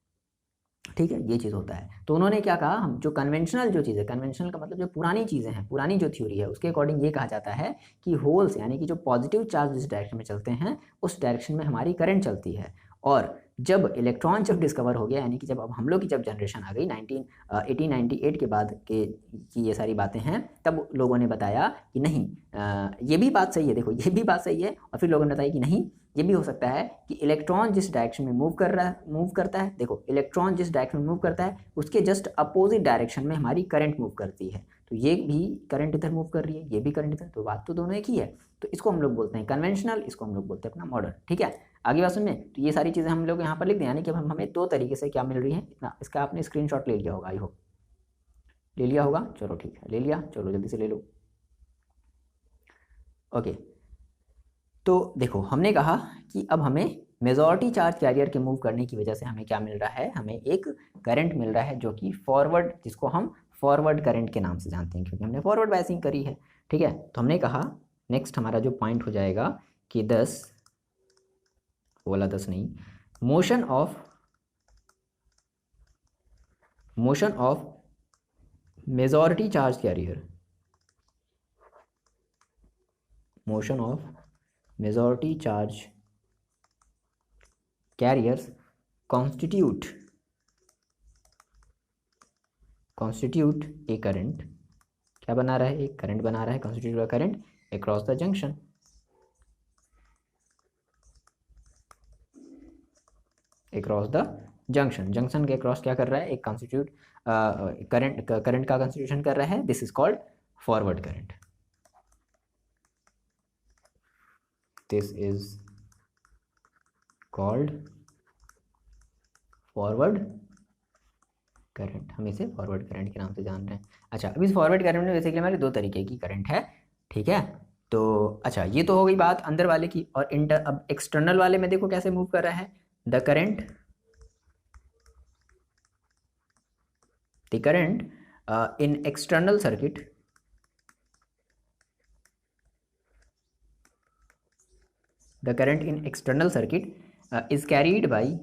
ठीक है ये चीज़ होता है। तो उन्होंने क्या कहा, हम जो कन्वेंशनल जो चीज़ है, कन्वेंशनल का मतलब जो पुरानी चीज़ें हैं, पुरानी जो थ्योरी है उसके अकॉर्डिंग ये कहा जाता है कि होल्स यानी कि जो पॉजिटिव चार्ज जिस डायरेक्शन में चलते हैं उस डायरेक्शन में हमारी करंट चलती है, और जब इलेक्ट्रॉन जब डिस्कवर हो गया, यानी कि जब अब हम लोग की जब जनरेशन आ गई 1898 के बाद के की ये सारी बातें हैं, तब लोगों ने बताया कि नहीं, ये भी बात सही है, देखो ये भी बात सही है, और फिर लोगों ने बताया कि नहीं, ये भी हो सकता है कि इलेक्ट्रॉन जिस डायरेक्शन में मूव करता है, देखो इलेक्ट्रॉन जिस डायरेक्शन में मूव करता है उसके जस्ट अपोजिट डायरेक्शन में हमारी करंट मूव करती है, तो ये भी करंट इधर मूव कर रही है, ये भी करंट इधर, तो बात तो दोनों एक ही है। तो इसको हम लोग बोलते हैं कन्वेंशनल, इसको हम लोग बोलते हैं अपना मॉडर्न। ठीक है, आगे बात सुनिए। तो ये सारी चीज़ें हम लोग यहाँ पर लिख दें, यानी कि हमें दो तरीके से क्या मिल रही है, इतना इसका आपने स्क्रीनशॉट ले लिया होगा, आई होप ले लिया होगा, चलो ठीक है ले लिया, चलो जल्दी से ले लो। ओके, तो देखो हमने कहा कि अब हमें मेजॉरिटी चार्ज कैरियर के मूव करने की वजह से हमें क्या मिल रहा है, हमें एक करंट मिल रहा है जो कि फॉरवर्ड, जिसको हम फॉरवर्ड करंट के नाम से जानते हैं, क्योंकि हमने फॉरवर्ड बायसिंग करी है। ठीक है, तो हमने कहा नेक्स्ट हमारा जो पॉइंट हो जाएगा कि 10 बोला 10 नहीं, motion of majority charge career, motion of majority charge carriers constitute A current, क्या बना रहा है, एक करंट बना रहा है, constitute a current across the junction. Across the junction, junction के अक्रॉस क्या कर रहा है, एक कॉन्स्टिट्यूट करंट का कॉन्स्टिट्यूशन कर रहा है, this is called forward current, this is called forward current, हम इसे फॉरवर्ड करंट के नाम से जान रहे हैं। अच्छा, अब इस फॉरवर्ड करंट में बेसिकली हमारे दो तरीके की करंट है। ठीक है, तो अच्छा ये तो हो गई बात अंदर वाले की, और अब एक्सटर्नल वाले में देखो कैसे मूव कर रहा है, the current in external circuit is carried by,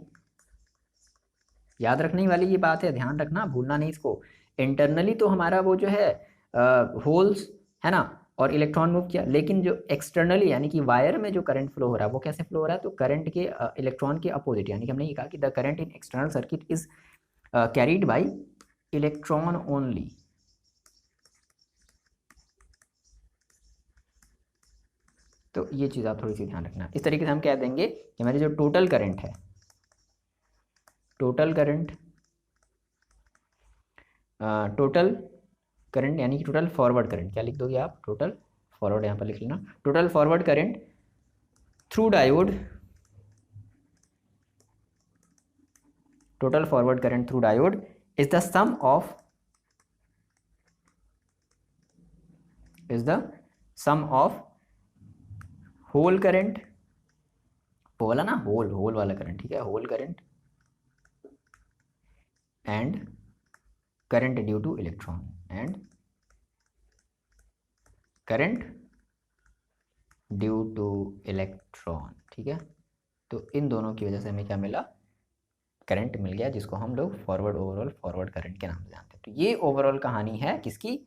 याद रखने वाली ये बात है, ध्यान रखना, भूलना नहीं इसको। इंटरनली तो हमारा वो जो है होल्स है ना, और इलेक्ट्रॉन मूव किया, लेकिन जो एक्सटर्नली यानी कि वायर में जो करंट फ्लो हो रहा है वो कैसे फ्लो हो रहा है, तो करंट के इलेक्ट्रॉन के अपोजिट, यानी कि हमने ये कहा कि the current in external circuit is carried by electron only. तो ये चीज़ आप थोड़ी सी ध्यान रखना। इस तरीके से हम कह देंगे कि हमारी जो टोटल करंट है, टोटल करंट यानी कि टोटल फॉरवर्ड करंट, क्या लिख दोगे आप, टोटल फॉरवर्ड, यहाँ पर लिख लेना, total forward current through diode, total forward current through diode is the sum of hole current, बोला ना होल वाला करंट, ठीक है, hole current and current due to electron, and current due to electron. ठीक है, तो इन दोनों की वजह से हमें क्या मिला, करंट मिल गया, जिसको हम लोग ओवरऑल फॉरवर्ड करंट के नाम से जानते हैं। तो ये ओवरऑल कहानी है किसकी,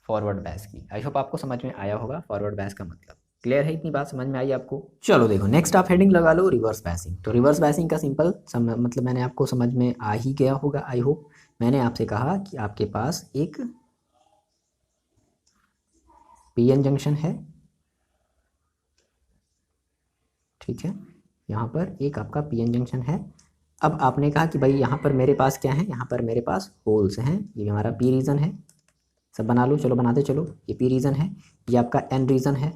फॉरवर्ड बैस की। आई होप आपको समझ में आया होगा फॉरवर्ड बैस का मतलब, क्लियर है, इतनी बात समझ में आई आपको। चलो देखो नेक्स्ट आप हेडिंग लगा लो रिवर्स बैसिंग। तो रिवर्स बैसिंग का सिंपल मतलब मैंने आपको समझ में आ ही गया होगा, आई होप। मैंने आपसे कहा कि आपके पास एक पीएन जंक्शन है, ठीक है, यहाँ पर एक आपका पीएन जंक्शन है। अब आपने कहा कि भाई यहाँ पर मेरे पास क्या है, यहाँ पर मेरे पास होल्स हैं, ये हमारा पी रीजन है, सब बना लो, चलो बनाते चलो, ये पी रीजन है, ये आपका एन रीजन है,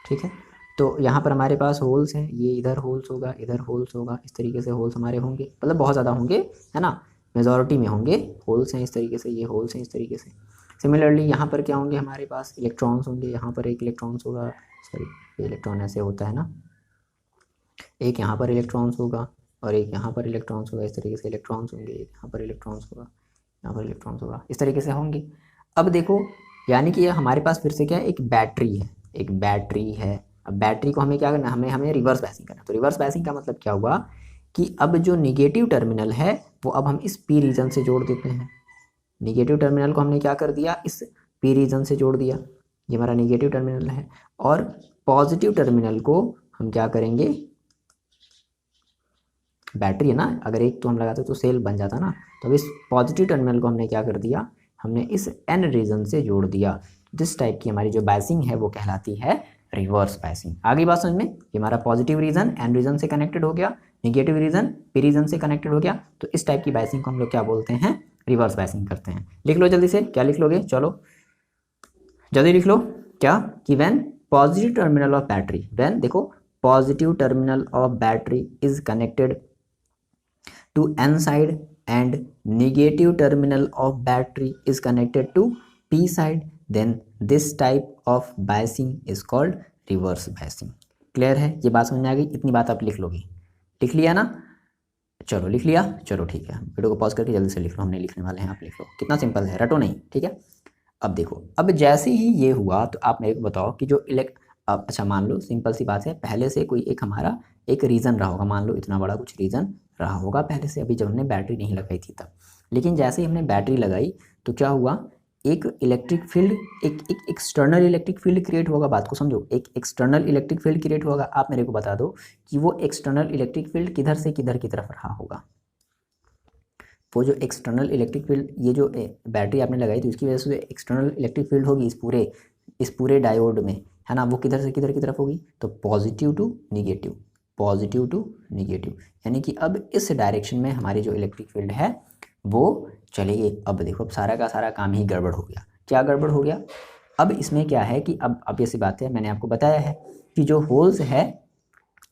ठीक है। तो यहाँ पर हमारे पास होल्स हैं, ये इधर होल्स होगा, इधर होल्स होगा, इस तरीके से होल्स हमारे होंगे, मतलब बहुत ज़्यादा होंगे, है ना, मेजॉरिटी में होंगे, होल्स हैं इस तरीके से, ये होल्स हैं इस तरीके से। सिमिलरली यहाँ पर क्या होंगे, हमारे पास इलेक्ट्रॉन्स होंगे, यहाँ पर एक इलेक्ट्रॉन्स होगा, सॉरी इलेक्ट्रॉन ऐसे होता है ना, एक यहाँ पर इलेक्ट्रॉन्स होगा और एक यहाँ पर इलेक्ट्रॉन्स होगा, इस तरीके से इलेक्ट्रॉन्स होंगे, एक यहाँ पर इलेक्ट्रॉन्स होगा, यहाँ पर इलेक्ट्रॉन्स होगा, इस तरीके से होंगे। अब देखो यानी कि हमारे पास फिर से क्या है, एक बैटरी है, एक बैटरी है। अब बैटरी को हमें क्या करना है, हमें रिवर्स बैसिंग करना। तो रिवर्स बैसिंग का मतलब क्या हुआ कि अब जो निगेटिव टर्मिनल है वो अब हम इस पी रीजन से जोड़ देते हैं। निगेटिव टर्मिनल को हमने क्या कर दिया, इस पी रीजन से जोड़ दिया, ये हमारा निगेटिव टर्मिनल है। और पॉजिटिव टर्मिनल को हम क्या करेंगे, बैटरी है ना, अगर एक तो हम लगाते तो सेल बन जाता ना, तो अब इस पॉजिटिव टर्मिनल को हमने क्या कर दिया, हमने इस एन रीजन से जोड़ दिया। दिस टाइप की हमारी जो बायसिंग है वो कहलाती है रिवर्स बायसिंग। आगे बात समझ में, ये हमारा पॉजिटिव रीजन एन रीजन से कनेक्टेड हो गया, निगेटिव रीजन पी रीजन से कनेक्टेड हो गया, तो इस टाइप की बायसिंग को हम लोग क्या बोलते हैं, रिवर्स बायसिंग करते हैं। लिख लो जल्दी से, क्या लिख लोगे, चलो जल्दी लिख लो, क्या कि when positive terminal of battery, when देखो positive terminal of battery is connected to n side and negative terminal of battery is connected to p side, then this type of biasing is called reverse biasing। Clear है, ये बात समझ में आ गई, इतनी बात आप लिख लोगे, लिख लिया ना, चलो लिख लिया, चलो ठीक है, वीडियो को पॉज करके जल्दी से लिख लो, हमने लिखने वाले हैं, आप लिख लो, कितना सिंपल है, रटो नहीं, ठीक है। अब देखो, अब जैसे ही ये हुआ तो आप मेरे को बताओ कि जो अब अच्छा मान लो सिंपल सी बात है, पहले से कोई एक हमारा एक रीज़न रहा होगा, मान लो इतना बड़ा कुछ रीज़न रहा होगा पहले से, अभी जब हमने बैटरी नहीं लगाई थी तब, लेकिन जैसे ही हमने बैटरी लगाई तो क्या हुआ, एक इलेक्ट्रिक फील्ड, एक एक्सटर्नल इलेक्ट्रिक फील्ड क्रिएट होगा, बात को समझो, एक एक्सटर्नल इलेक्ट्रिक फील्ड क्रिएट होगा। आप मेरे को बता दो कि वो एक्सटर्नल इलेक्ट्रिक फील्ड किधर से किधर की तरफ रहा होगा, वो जो एक्सटर्नल इलेक्ट्रिक फील्ड, ये जो बैटरी आपने लगाई थी उसकी वजह से एक्सटर्नल इलेक्ट्रिक फील्ड होगी इस पूरे डायोड में, है ना, वो किधर से किधर की तरफ होगी, तो positive to negative, positive to negative, यानी कि अब इस डायरेक्शन में हमारी जो इलेक्ट्रिक फील्ड है वो चलेगी। अब देखो, अब सारा का सारा काम ही गड़बड़ हो गया। क्या गड़बड़ हो गया, अब इसमें क्या है कि अब ऐसी बात है, मैंने आपको बताया है कि जो होल्स है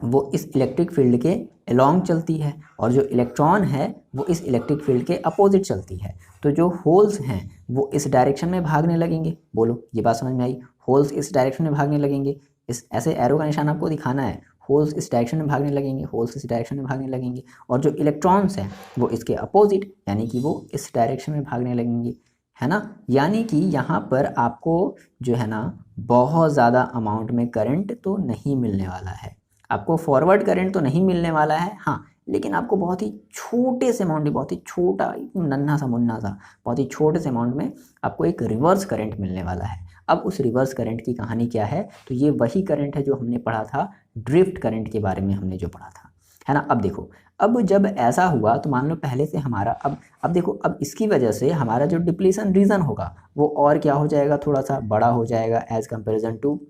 वो इस इलेक्ट्रिक फील्ड के अलोंग चलती है और जो इलेक्ट्रॉन है वो इस इलेक्ट्रिक फील्ड के अपोजिट चलती है। तो जो होल्स हैं वो इस डायरेक्शन में भागने लगेंगे, बोलो ये बात समझ में आई, होल्स इस डायरेक्शन में भागने लगेंगे, इस ऐसे एरो का निशान आपको दिखाना है, होल्स इस डायरेक्शन में भागने लगेंगे, होल्स इस डायरेक्शन में भागने लगेंगे, और जो इलेक्ट्रॉन्स हैं वो इसके अपोजिट, यानी कि वो इस डायरेक्शन में भागने लगेंगे, है ना। यानी कि यहाँ पर आपको जो है ना बहुत ज़्यादा अमाउंट में करंट तो नहीं मिलने वाला है, आपको फॉरवर्ड करंट तो नहीं मिलने वाला है, हाँ, लेकिन आपको बहुत ही छोटे से अमाउंट, बहुत ही छोटा, नन्हा सा मुन्ना सा, बहुत ही छोटे से अमाउंट में आपको एक रिवर्स करंट मिलने वाला है। अब उस रिवर्स करंट की कहानी क्या है, तो ये वही करंट है जो हमने पढ़ा था, ड्रिफ्ट करंट के बारे में हमने जो पढ़ा था, है ना। अब देखो, अब जब ऐसा हुआ तो मान लो पहले से हमारा अब देखो, अब इसकी वजह से हमारा जो डिप्लीशन रीजन होगा वो और क्या हो जाएगा, थोड़ा सा बड़ा हो जाएगा as comparison to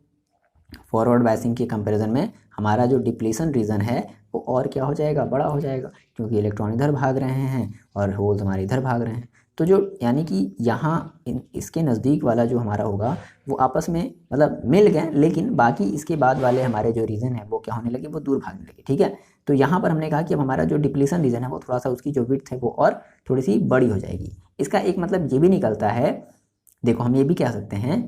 forward biasing के कंपैरिजन में हमारा जो डिप्लीशन रीजन है वो और क्या हो जाएगा, बड़ा हो जाएगा, क्योंकि इलेक्ट्रॉन इधर भाग रहे हैं और होल्स हमारे इधर भाग रहे हैं। तो जो यानी कि यहाँ इसके नज़दीक वाला जो हमारा होगा वो आपस में मतलब मिल गए, लेकिन बाकी इसके बाद वाले हमारे जो रीजन है वो क्या होने लगे, वो दूर भागने लगे, ठीक है। तो यहाँ पर हमने कहा कि अब हमारा जो डिप्लीशन रीजन है वो थोड़ा सा, उसकी जो विड्थ है वो और थोड़ी सी बड़ी हो जाएगी। इसका एक मतलब ये भी निकलता है, देखो हम ये भी कह सकते हैं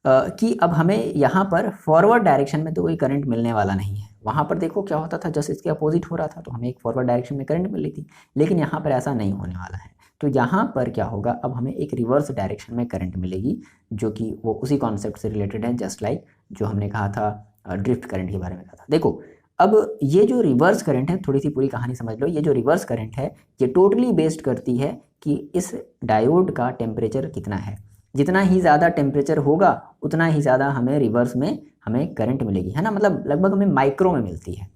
कि अब हमें यहाँ पर फॉरवर्ड डायरेक्शन में तो कोई करंट मिलने वाला नहीं है। वहाँ पर देखो क्या होता था, जस्ट इसके अपोजिट हो रहा था तो हमें एक फॉरवर्ड डायरेक्शन में करंट मिल रही थी, लेकिन यहाँ पर ऐसा नहीं होने वाला है। तो यहाँ पर क्या होगा, अब हमें एक रिवर्स डायरेक्शन में करंट मिलेगी, जो कि वो उसी कॉन्सेप्ट से रिलेटेड है, जस्ट लाइक जो हमने कहा था ड्रिफ्ट करंट के बारे में कहा था। देखो, अब ये जो रिवर्स करंट है, थोड़ी सी पूरी कहानी समझ लो, ये जो रिवर्स करंट है ये टोटली बेस्ड करती है कि इस डायोड का टेम्परेचर कितना है। जितना ही ज़्यादा टेम्परेचर होगा उतना ही ज़्यादा हमें रिवर्स में हमें करंट मिलेगी, है ना, मतलब लगभग हमें माइक्रो में मिलती है,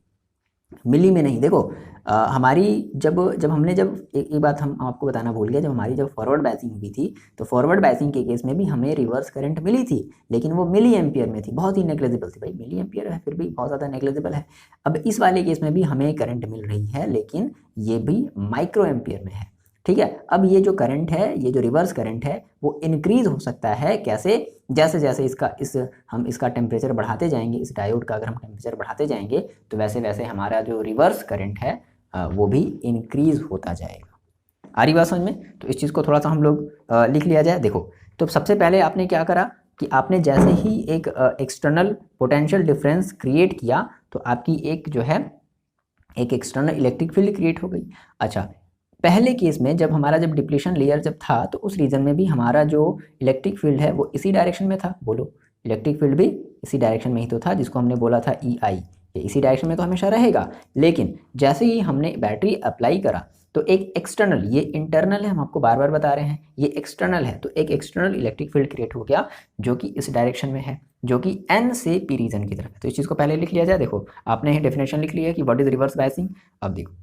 मिली में नहीं। देखो हमारी जब हमने एक बात हम आपको बताना भूल गया, जब हमारी फॉरवर्ड बायसिंग हुई थी तो फॉरवर्ड बायसिंग के केस में भी हमें रिवर्स करंट मिली थी, लेकिन वो मिली एम्पियर में थी, बहुत ही नेग्लेजिबल थी। भाई मिली एम्पियर है फिर भी बहुत ज़्यादा नेग्लेजिबल है। अब इस वाले केस में भी हमें करंट मिल रही है, लेकिन ये भी माइक्रो एम्पियर में है, ठीक है। अब ये जो करंट है, ये जो रिवर्स करंट है वो इंक्रीज हो सकता है, कैसे, जैसे जैसे हम इसका टेम्परेचर बढ़ाते जाएंगे, इस डायोड का अगर हम टेम्परेचर बढ़ाते जाएंगे तो वैसे वैसे हमारा जो रिवर्स करंट है वो भी इंक्रीज होता जाएगा। आ रही बात समझ में? तो इस चीज़ को थोड़ा सा हम लोग लिख लिया जाए। देखो, तो सबसे पहले आपने क्या करा कि आपने जैसे ही एक एक्सटर्नल पोटेंशियल डिफरेंस क्रिएट किया तो आपकी एक जो है एक एक्सटर्नल इलेक्ट्रिक फील्ड क्रिएट हो गई। अच्छा, पहले केस में जब डिप्लीशन लेयर जब था तो उस रीजन में भी हमारा जो इलेक्ट्रिक फील्ड है वो इसी डायरेक्शन में था। बोलो, इलेक्ट्रिक फील्ड भी इसी डायरेक्शन में ही तो था, जिसको हमने बोला था EI, ये इसी डायरेक्शन में तो हमेशा रहेगा। लेकिन जैसे ही हमने बैटरी अप्लाई करा तो एक एक्सटर्नल, ये इंटरनल है, हम आपको बार बार बता रहे हैं, ये एक्सटर्नल है, तो एक एक्सटर्नल इलेक्ट्रिक फील्ड क्रिएट हो गया जो कि इस डायरेक्शन में है, जो कि N से P रीजन की तरफ है। तो इस चीज़ को पहले लिख लिया जाए। देखो, आपने डेफिनेशन लिख लिया कि व्हाट इज रिवर्स बायसिंग। अब देखो,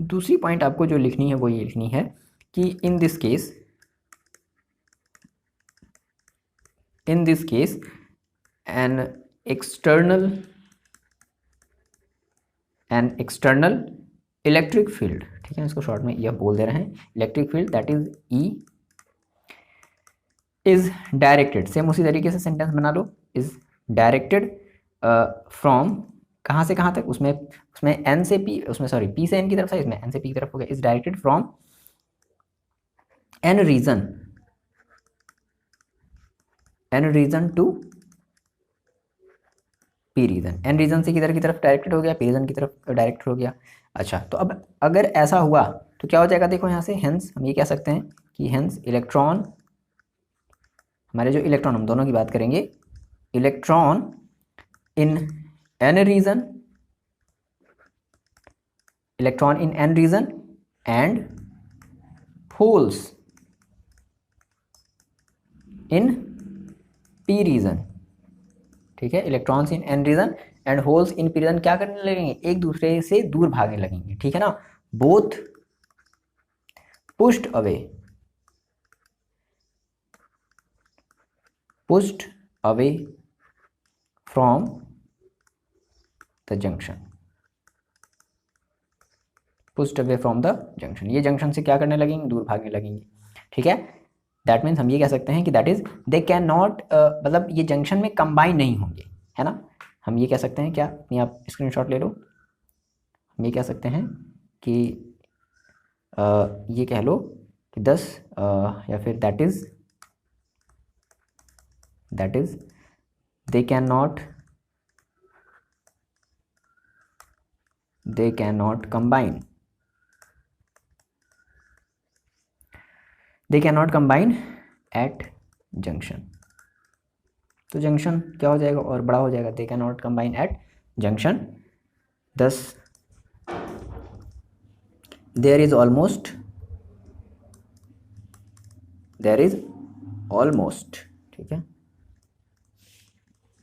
दूसरी पॉइंट आपको जो लिखनी है वो ये लिखनी है कि in this case N external electric field, ठीक है, इसको शॉर्ट में यह बोल दे रहे हैं, electric field that is E is directed, same उसी तरीके से सेंटेंस बना लो, इज डायरेक्टेड फ्रॉम कहाँ से कहाँ तक, उसमें एन से पी, उसमें सॉरी पी से एन की तरफ था, इसमें एन से पी की तरफ हो गया, is directed from N region to P region, N region से किधर की तरफ डायरेक्टेड हो गया, पी रीजन की तरफ डायरेक्टेड हो गया। अच्छा, तो अब अगर ऐसा हुआ तो क्या हो जाएगा, देखो यहाँ से हेंस हम ये कह सकते हैं कि हेंस इलेक्ट्रॉन, हमारे जो इलेक्ट्रॉन, हम दोनों की बात करेंगे, electron in N region, electron in N region and holes in P region, ठीक है, electrons in N region and holes in P region क्या करने लगेंगे, एक दूसरे से दूर भागने लगेंगे, ठीक है ना, both pushed away from the junction, pushed away from the junction, ये जंक्शन से क्या करने लगेंगे, दूर भागने लगेंगे, ठीक है। दैट मीन्स हम ये कह सकते हैं कि that is they can not, मतलब ये जंक्शन में कंबाइन नहीं होंगे, है ना, हम ये कह सकते हैं, क्या, ये आप स्क्रीनशॉट ले लो, हम ये कह सकते हैं कि ये कह लो कि 10 या फिर that is they can not combine at junction, तो जंक्शन क्या हो जाएगा और बड़ा हो जाएगा, they can not combine at junction, thus there is almost ठीक है,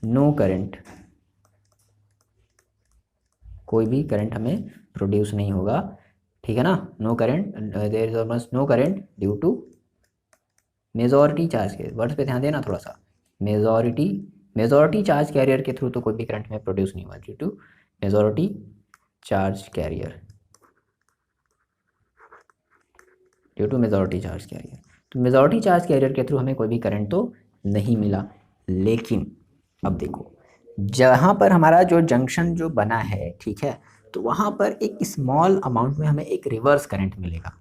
नो करंट, कोई भी करंट हमें प्रोड्यूस नहीं होगा, ठीक है ना, no current, there is almost no current due to majority charge के वर्ड्स पे ध्यान देना थोड़ा सा, मेजॉरिटी चार्ज कैरियर के थ्रू तो कोई भी करंट में प्रोड्यूस नहीं हुआ, due to majority charge carrier, तो मेजॉरिटी चार्ज कैरियर के थ्रू हमें कोई भी करंट तो नहीं मिला। लेकिन अब देखो, जहाँ पर हमारा जो जंक्शन जो बना है, ठीक है, तो वहाँ पर एक स्मॉल अमाउंट में हमें एक रिवर्स करंट मिलेगा,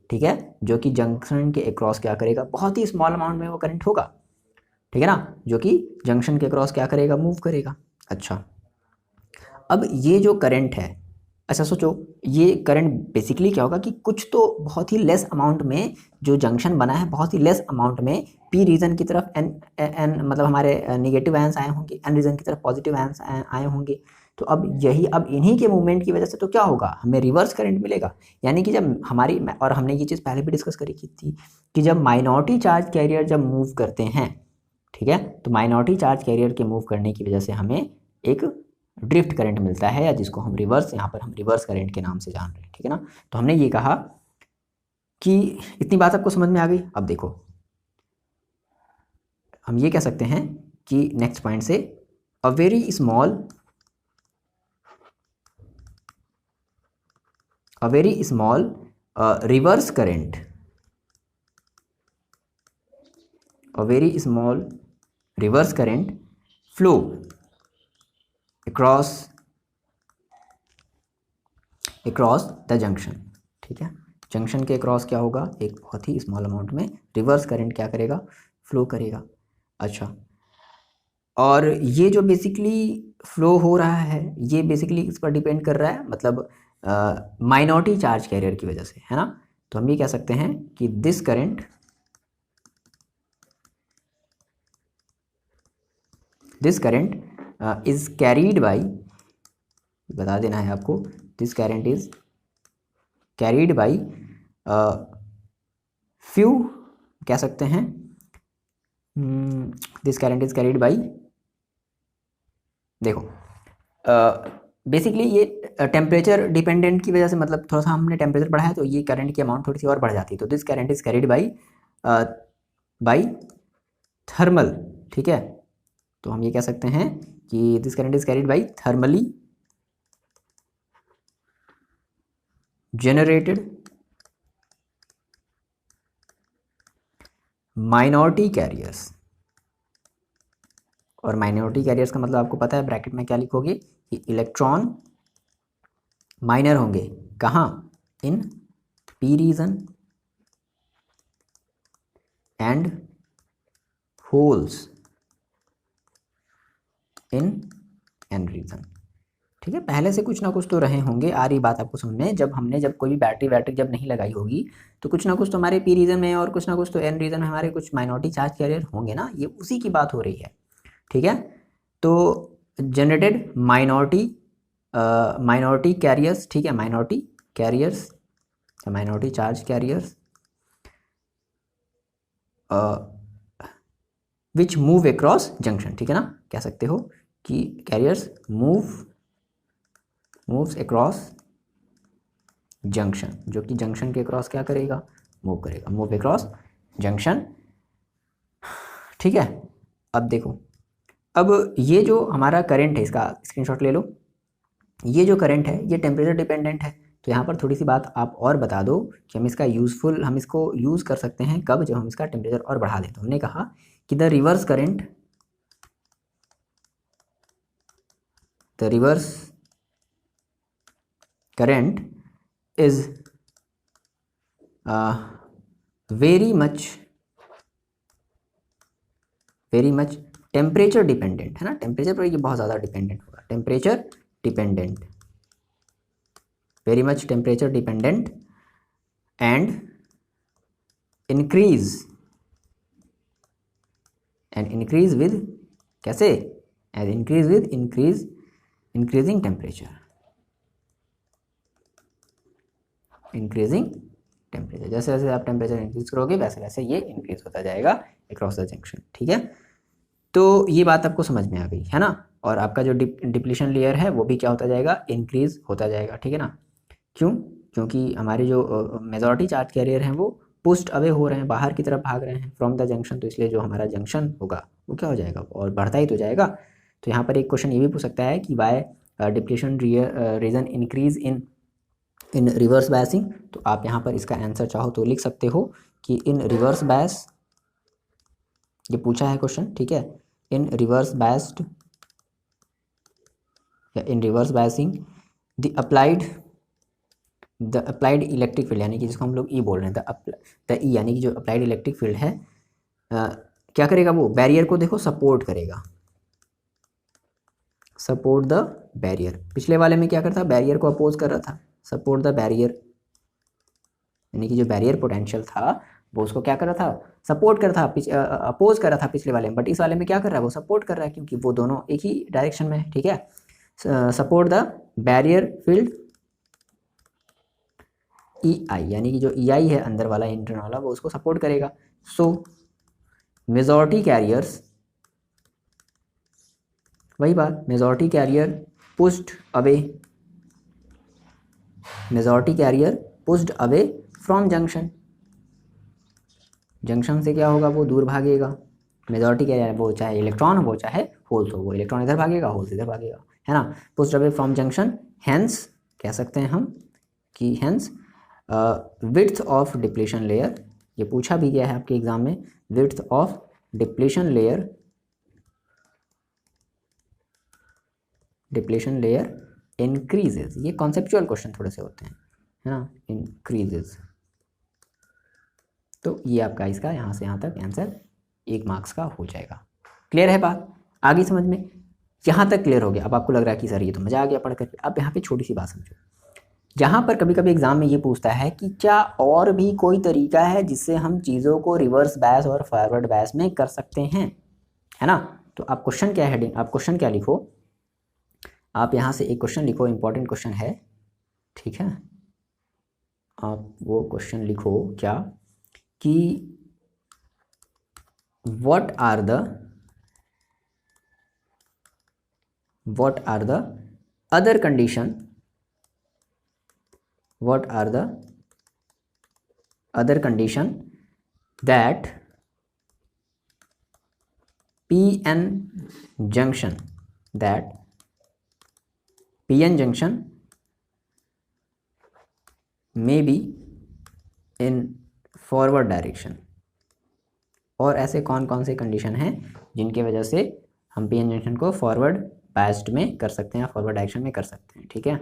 ठीक है, जो कि जंक्शन के अक्रॉस क्या करेगा, बहुत ही स्मॉल अमाउंट में वो करंट होगा, ठीक है ना, जो कि जंक्शन के अक्रॉस क्या करेगा, मूव करेगा। अच्छा, अब ये जो करंट है, अच्छा सोचो, ये करंट बेसिकली क्या होगा कि कुछ तो बहुत ही लेस अमाउंट में जो जंक्शन बना है, बहुत ही लेस अमाउंट में पी रीजन की तरफ एन मतलब हमारे नेगेटिव आयंस आए होंगे, एन रीजन की तरफ पॉजिटिव आयंस आए होंगे, तो अब इन्हीं के मूवमेंट की वजह से तो क्या होगा, हमें रिवर्स करंट मिलेगा। यानी कि जब हमारी, और हमने ये चीज़ पहले भी डिस्कस करी की थी कि जब माइनॉरिटी चार्ज कैरियर जब मूव करते हैं, ठीक है, तो माइनॉरिटी चार्ज कैरियर के मूव करने की वजह से हमें एक ड्रिफ्ट करंट मिलता है, या जिसको हम रिवर्स, यहाँ पर हम रिवर्स करंट के नाम से जान रहे हैं, ठीक है ना। तो हमने ये कहा कि इतनी बात आपको समझ में आ गई। अब देखो, हम ये कह सकते हैं कि नेक्स्ट पॉइंट से, a very small reverse current, flow across the junction, ठीक है, जंक्शन के अक्रॉस क्या होगा, एक बहुत ही स्मॉल अमाउंट में रिवर्स करंट क्या करेगा, फ्लो करेगा। अच्छा, और ये जो बेसिकली फ्लो हो रहा है, ये बेसिकली इस पर डिपेंड कर रहा है, मतलब माइनॉरिटी चार्ज कैरियर की वजह से, है ना। तो हम ये कह सकते हैं कि this current is carried by, बता देना है आपको, this current is carried by few, कह सकते हैं this current is carried by, देखो बेसिकली ये टेम्परेचर डिपेंडेंट की वजह से, मतलब थोड़ा सा हमने टेम्परेचर बढ़ाया तो ये करंट की अमाउंट थोड़ी सी और बढ़ जाती है। तो this current is carried by thermal, ठीक है। तो हम ये कह सकते हैं कि this current is carried by thermally generated minority carriers. और माइनॉरिटी कैरियर्स का मतलब आपको पता है, ब्रैकेट में क्या लिखोगे कि इलेक्ट्रॉन माइनर होंगे कहाँ, in P region and holes in N region, ठीक है। पहले से कुछ ना कुछ तो रहे होंगे। आ रही बात आपको समझ में, जब कोई भी बैटरी जब नहीं लगाई होगी तो कुछ ना कुछ तो हमारे पी रीजन में और कुछ ना कुछ तो एन रीजन में हमारे कुछ माइनॉरिटी चार्ज कैरियर होंगे ना, ये उसी की बात हो रही है, ठीक है। तो जनरेटेड माइनॉरिटी कैरियर्स, ठीक है, minority carriers, minority charge carriers which move across junction, ठीक है ना, कह सकते हो कि कैरियर्स मूव्स अक्रॉस जंक्शन, जो कि जंक्शन के अक्रॉस क्या करेगा, मूव करेगा, मूव अक्रॉस जंक्शन, ठीक है। अब देखो, अब ये जो हमारा करंट है, इसका स्क्रीनशॉट ले लो। ये जो करंट है ये टेम्परेचर डिपेंडेंट है। तो यहाँ पर थोड़ी सी बात आप और बता दो कि हम इसको यूज़ कर सकते हैं कब, जब हम इसका टेम्परेचर और बढ़ा दें। तो हमने कहा कि the reverse current is very much temperature dependent, है ना, टेम्परेचर पर ये बहुत ज़्यादा डिपेंडेंट होगा, temperature dependent, very much temperature dependent and increase with, कैसे, and increase with increasing temperature, जैसे जैसे आप टेम्परेचर इंक्रीज करोगे वैसे वैसे ये इंक्रीज होता जाएगा अक्रॉस द जंक्शन, ठीक है। तो ये बात आपको समझ में आ गई है ना। और आपका जो डिप्लीशन लेयर है वो भी क्या होता जाएगा, इंक्रीज होता जाएगा, ठीक है ना। क्यों, क्योंकि हमारे जो मेजॉरिटी चार्ज कैरियर हैं वो पुस्ट अवे हो रहे हैं, बाहर की तरफ भाग रहे हैं फ्रॉम द जंक्शन, तो इसलिए जो हमारा जंक्शन होगा वो क्या हो जाएगा, और बढ़ता ही तो जाएगा। तो यहाँ पर एक क्वेश्चन ये भी पूछ सकता है कि why depletion region increase in reverse biasing. तो आप यहाँ पर इसका आंसर चाहो तो लिख सकते हो कि इन रिवर्स बायस, ये पूछा है क्वेश्चन, ठीक है, इन रिवर्स बायस्ड या in reverse biasing the applied electric field, यानी कि जिसको हम लोग ई बोल रहे हैं, द ई, यानी कि जो अप्लाइड इलेक्ट्रिक फील्ड है क्या करेगा, वो बैरियर को देखो सपोर्ट करेगा, सपोर्ट द बैरियर। पिछले वाले में क्या करता, बैरियर को अपोज कर रहा था, सपोर्ट द बैरियर, यानी कि जो बैरियर पोटेंशियल था वो उसको क्या कर रहा था, सपोर्ट कर रहा था, अपोज कर रहा था पिछले वाले में, बट इस वाले में क्या कर रहा है, वो सपोर्ट कर रहा है, क्योंकि वो दोनों एक ही डायरेक्शन में है, ठीक है। Support the barrier field E I, यानी कि जो ई आई है अंदर वाला इंटरनल वाला वो उसको सपोर्ट करेगा। सो मेजॉरिटी कैरियर्स, वही बात, majority carrier pushed away from junction, junction से क्या होगा, वो दूर भागेगा। मेजॉरिटी कैरियर वो चाहे इलेक्ट्रॉन हो वो चाहे होल्स हो, वो इलेक्ट्रॉन इधर भागेगा होल्स इधर भागेगा, है ना। Pushed away from junction, hence कह सकते हैं हम कि hence width of depletion layer, ये पूछा भी गया है आपके एग्जाम में, width of depletion layer increases, ये कॉन्सेप्चुअल क्वेश्चन थोड़े से होते हैं, है ना, इंक्रीजेज। तो ये आपका इसका यहाँ से यहाँ तक आंसर 1 मार्क्स का हो जाएगा। क्लियर है बात, आगे समझ में, यहाँ तक क्लियर हो गया। अब आपको लग रहा है कि सर ये तो मज़ा आ गया पढ़ करके। अब यहाँ पे छोटी सी बात समझो, जहाँ पर कभी कभी एग्जाम में ये पूछता है कि क्या और भी कोई तरीका है जिससे हम चीज़ों को रिवर्स बायस और फॉरवर्ड बायस में कर सकते हैं, है ना। तो आप क्वेश्चन क्या हेडिंग, आप क्वेश्चन क्या लिखो, आप यहाँ से एक क्वेश्चन लिखो, इंपॉर्टेंट क्वेश्चन है, ठीक है। आप वो क्वेश्चन लिखो क्या कि what are the other condition what are the other condition that PN junction may be in forward direction। और ऐसे कौन कौन से कंडीशन हैं जिनकी वजह से हम पीएन जंक्शन को फॉरवर्ड बायस्ड में कर सकते हैं, फॉरवर्ड डायरेक्शन में कर सकते हैं। ठीक है,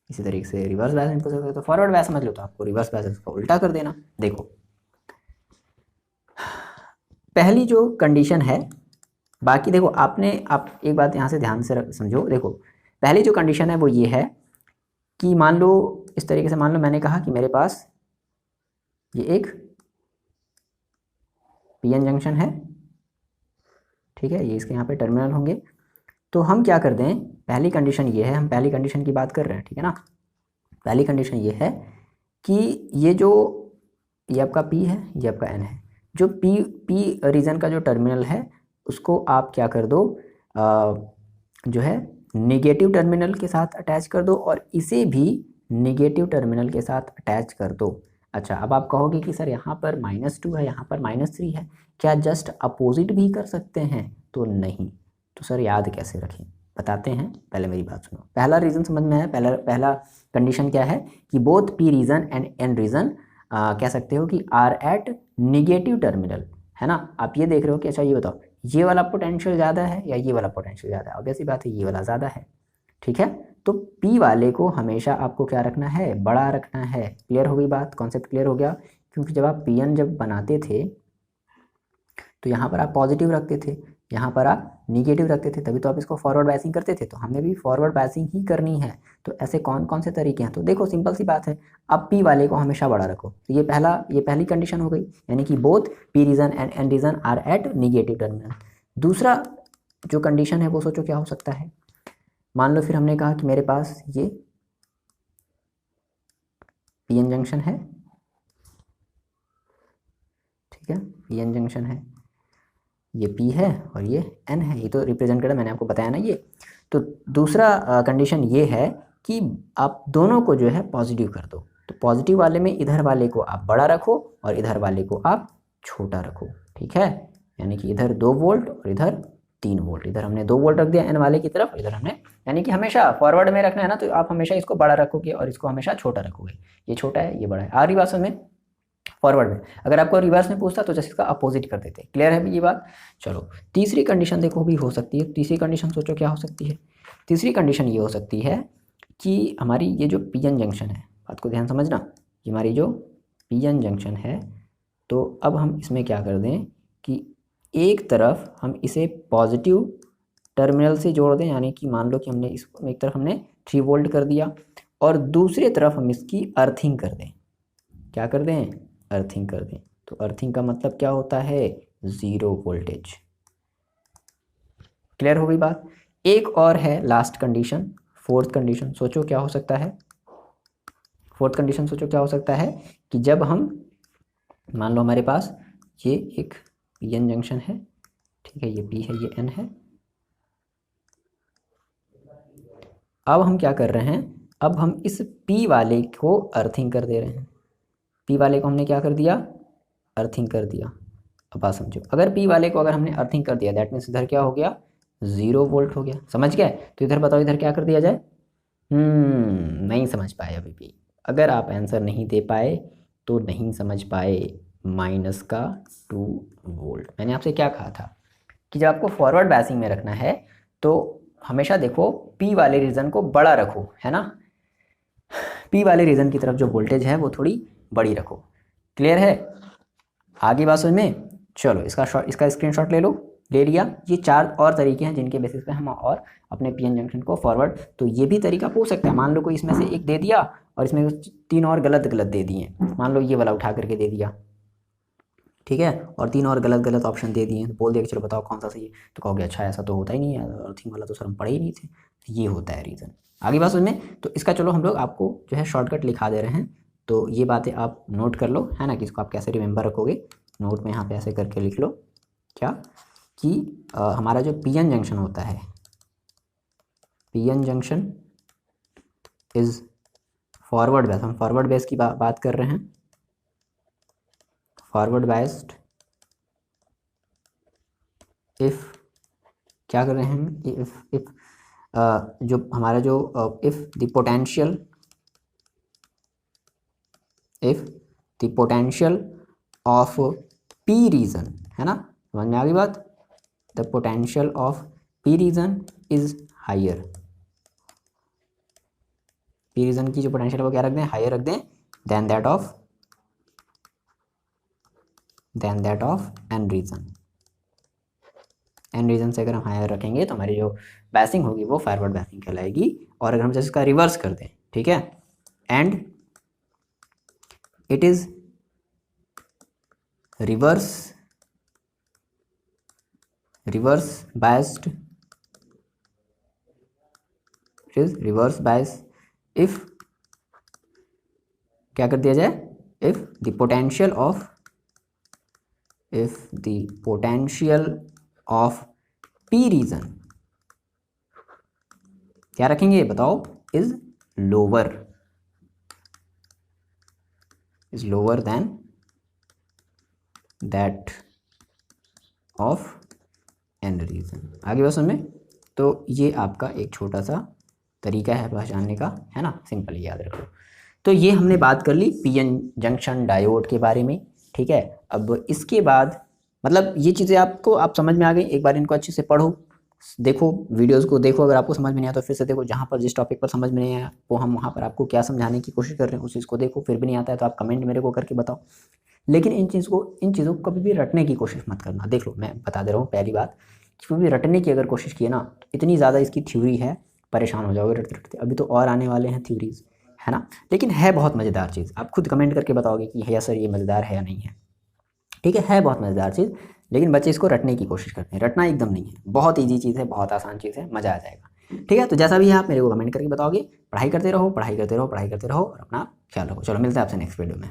इसी तरीके से रिवर्स बायस में कर सकते हैं। तो फॉरवर्ड बायस समझ लो तो आपको रिवर्स बायस का उल्टा कर देना। देखो पहली जो कंडीशन है, बाकी देखो आप एक बात यहाँ से ध्यान से समझो। देखो पहली जो कंडीशन है वो ये है कि मान लो इस तरीके से, मान लो मैंने कहा कि मेरे पास ये एक पीएन जंक्शन है, ठीक है, ये इसके यहाँ पे टर्मिनल होंगे। तो हम क्या कर दें, पहली कंडीशन ये है, हम पहली कंडीशन की बात कर रहे हैं, ठीक है ना। पहली कंडीशन ये है कि ये आपका पी है, ये आपका एन है। जो पी रीजन का जो टर्मिनल है उसको आप क्या कर दो, जो है नेगेटिव टर्मिनल के साथ अटैच कर दो और इसे भी नेगेटिव टर्मिनल के साथ अटैच कर दो। अच्छा, अब आप कहोगे कि सर यहाँ पर -2 है, यहाँ पर -3 है, क्या जस्ट अपोजिट भी कर सकते हैं? तो नहीं। तो सर याद कैसे रखें, बताते हैं, पहले मेरी बात सुनो। पहला रीज़न समझ में है, पहला कंडीशन क्या है कि both P region and N region कह सकते हो कि आर एट नेगेटिव टर्मिनल, है ना। आप ये देख रहे हो कि अच्छा ये बताओ ये वाला पोटेंशियल ज़्यादा है या ये वाला पोटेंशियल ज़्यादा है? ऑब्वियसली बात है ये वाला ज़्यादा है, ठीक है। तो P वाले को हमेशा आपको क्या रखना है, बड़ा रखना है। क्लियर हो गई बात, कॉन्सेप्ट क्लियर हो गया। क्योंकि जब आप PN जब बनाते थे तो यहाँ पर आप पॉजिटिव रखते थे, यहाँ पर आप निगेटिव रखते थे, तभी तो आप इसको फॉरवर्ड बायसिंग करते थे। तो हमने भी फॉरवर्ड बायसिंग ही करनी है। तो ऐसे कौन कौन से तरीके हैं? तो देखो सिंपल सी बात है, अब P वाले को हमेशा बड़ा रखो। तो ये पहली कंडीशन हो गई, यानी कि both P region and N region are at negative terminal. दूसरा जो कंडीशन है वो सोचो क्या हो सकता है। मान लो फिर हमने कहा कि मेरे पास ये PN जंक्शन है, ठीक है, PN जंक्शन है, ये P है और ये N है, ये तो रिप्रेजेंट कर, मैंने आपको बताया ना ये। तो दूसरा कंडीशन ये है कि आप दोनों को जो है पॉजिटिव कर दो। तो पॉजिटिव वाले में इधर वाले को आप बड़ा रखो और इधर वाले को आप छोटा रखो, ठीक है। यानी कि इधर 2 वोल्ट और इधर 3 वोल्ट। इधर हमने 2 वोल्ट रख दिया N वाले की तरफ, इधर हमने, यानी कि हमेशा फॉरवर्ड में रखना है ना, तो आप हमेशा इसको बड़ा रखोगे और इसको हमेशा छोटा रखोगे। ये छोटा है, ये बड़ा है। आ रही बात समझ में? फॉरवर्ड में। अगर आपको रिवर्स में पूछता तो जैसे इसका अपोजिट कर देते। क्लियर है ये बात? चलो तीसरी कंडीशन देखो भी हो सकती है। तीसरी कंडीशन सोचो क्या हो सकती है। तीसरी कंडीशन ये हो सकती है कि हमारी ये जो PN जंक्शन है, बात को ध्यान समझना, ये हमारी जो PN जंक्शन है, तो अब हम इसमें क्या कर दें कि एक तरफ हम इसे पॉजिटिव टर्मिनल से जोड़ दें, यानी कि मान लो कि हमने इसको एक तरफ हमने 3 वोल्ट कर दिया और दूसरी तरफ हम इसकी अर्थिंग कर दें। क्या कर दें? अर्थिंग कर दें। तो अर्थिंग का मतलब क्या होता है? 0 वोल्टेज। क्लियर हो गई बात? एक और है लास्ट कंडीशन, फोर्थ कंडीशन। सोचो क्या हो सकता है फोर्थ कंडीशन? सोचो क्या हो सकता है कि जब हम, मान लो हमारे पास ये एक PN जंक्शन है, ठीक है, ये P है, ये N है। अब हम क्या कर रहे हैं, अब हम इस P वाले को अर्थिंग कर दे रहे हैं। P वाले को हमने क्या कर दिया? अर्थिंग कर दिया। अब बात समझो, अगर P वाले को अगर हमने अर्थिंग कर दिया, दैट मीन्स इधर क्या हो गया? 0 वोल्ट हो गया। समझ गए? तो इधर बताओ, इधर क्या कर दिया जाए? नहीं समझ पाए अभी भी। अगर आप आंसर नहीं दे पाए तो नहीं समझ पाए। -2 वोल्ट। मैंने आपसे क्या कहा था कि जब आपको फॉरवर्ड बायसिंग में रखना है तो हमेशा देखो P वाले रीजन को बड़ा रखो, है ना। P वाले रीजन की तरफ जो वोल्टेज है वो थोड़ी बड़ी रखो। क्लियर है? आगे बात समझ में? चलो इसका स्क्रीनशॉट ले लिया। ये 4 और तरीके हैं जिनके बेसिस पे हम और अपने PN जंक्शन को फॉरवर्ड, तो ये भी तरीका पूछ सकता है। मान लो कोई इसमें से एक दे दिया और इसमें 3 और गलत दे दिए। मान लो ये वाला उठा करके दे दिया, ठीक है, और 3 और गलत ऑप्शन दे दिए। बोल दिया कि चलो बताओ कौन सा सही है। तो कहोगे अच्छा ऐसा तो होता ही नहीं है, अर्थिंग वाला तो सर हम पढ़े ही नहीं थे। ये होता है रीज़न। आगे बात समझ में? तो इसका चलो हम लोग आपको जो है शॉर्टकट लिखा दे रहे हैं। तो ये बातें आप नोट कर लो, है ना, कि इसको आप कैसे रिमेंबर रखोगे। नोट में यहाँ पे ऐसे करके लिख लो क्या कि हमारा जो PN जंक्शन होता है, PN junction is forward base, हम फॉरवर्ड बेस की बात कर रहे हैं। फॉरवर्ड बेस्ड इफ़ क्या कर रहे हैं हम, इफ़ जो हमारा जो if the potential, if the potential of P region, है ना, समझ में आ गई बात। The potential of P region is higher, P region की जो पोटेंशियल वो क्या रख दें, हायर रख दें than that of N region. N region से अगर हम हायर रखेंगे तो हमारी जो बैसिंग होगी वो फॉरवर्ड बैसिंग कहलाएगी। और अगर हम जैसे इसका रिवर्स कर दें, ठीक है, and it is reverse biased, it is reverse bias if क्या कर दिया जाए, if the potential of P region क्या रखेंगे बताओ, is lower than that of N region. आगे बात समझ में। तो ये आपका एक छोटा सा तरीका है पहचानने का, है ना, सिंपल याद रखो। तो ये हमने बात कर ली पीएन जंक्शन डायोड के बारे में, ठीक है। अब इसके बाद मतलब ये चीज़ें आपको आप समझ में आ गई। एक बार इनको अच्छे से पढ़ो, देखो वीडियोस को देखो, अगर आपको समझ में नहीं आया तो फिर से देखो, जहाँ पर जिस टॉपिक पर समझ में नहीं आया वो हम वहाँ पर आपको क्या समझाने की कोशिश कर रहे हैं उस चीज़ को देखो। फिर भी नहीं आता है तो आप कमेंट मेरे को करके बताओ। लेकिन इन चीज़ों को कभी भी रटने की कोशिश मत करना। देख लो, मैं बता दे रहा हूँ पहली बात, कभी भी रटने की अगर कोशिश की ना तो इतनी ज़्यादा इसकी थ्योरी है, परेशान हो जाओगे रटते रटते। अभी तो और आने वाले हैं थ्योरीज, है ना, लेकिन है बहुत मज़ेदार चीज़। आप खुद कमेंट करके बताओगे कि है सर ये मज़ेदार है या नहीं है, ठीक है बहुत मज़ेदार चीज़। लेकिन बच्चे इसको रटने की कोशिश करते हैं, रटना एकदम नहीं है, बहुत ईजी चीज़ है, बहुत आसान चीज़ है, मज़ा आ जाएगा, ठीक है। तो जैसा भी है आप मेरे को कमेंट करके बताओगे। पढ़ाई करते रहो, पढ़ाई करते रहो, पढ़ाई करते रहो और अपना ख्याल रखो। चलो मिलते हैं आपसे नेक्स्ट वीडियो में।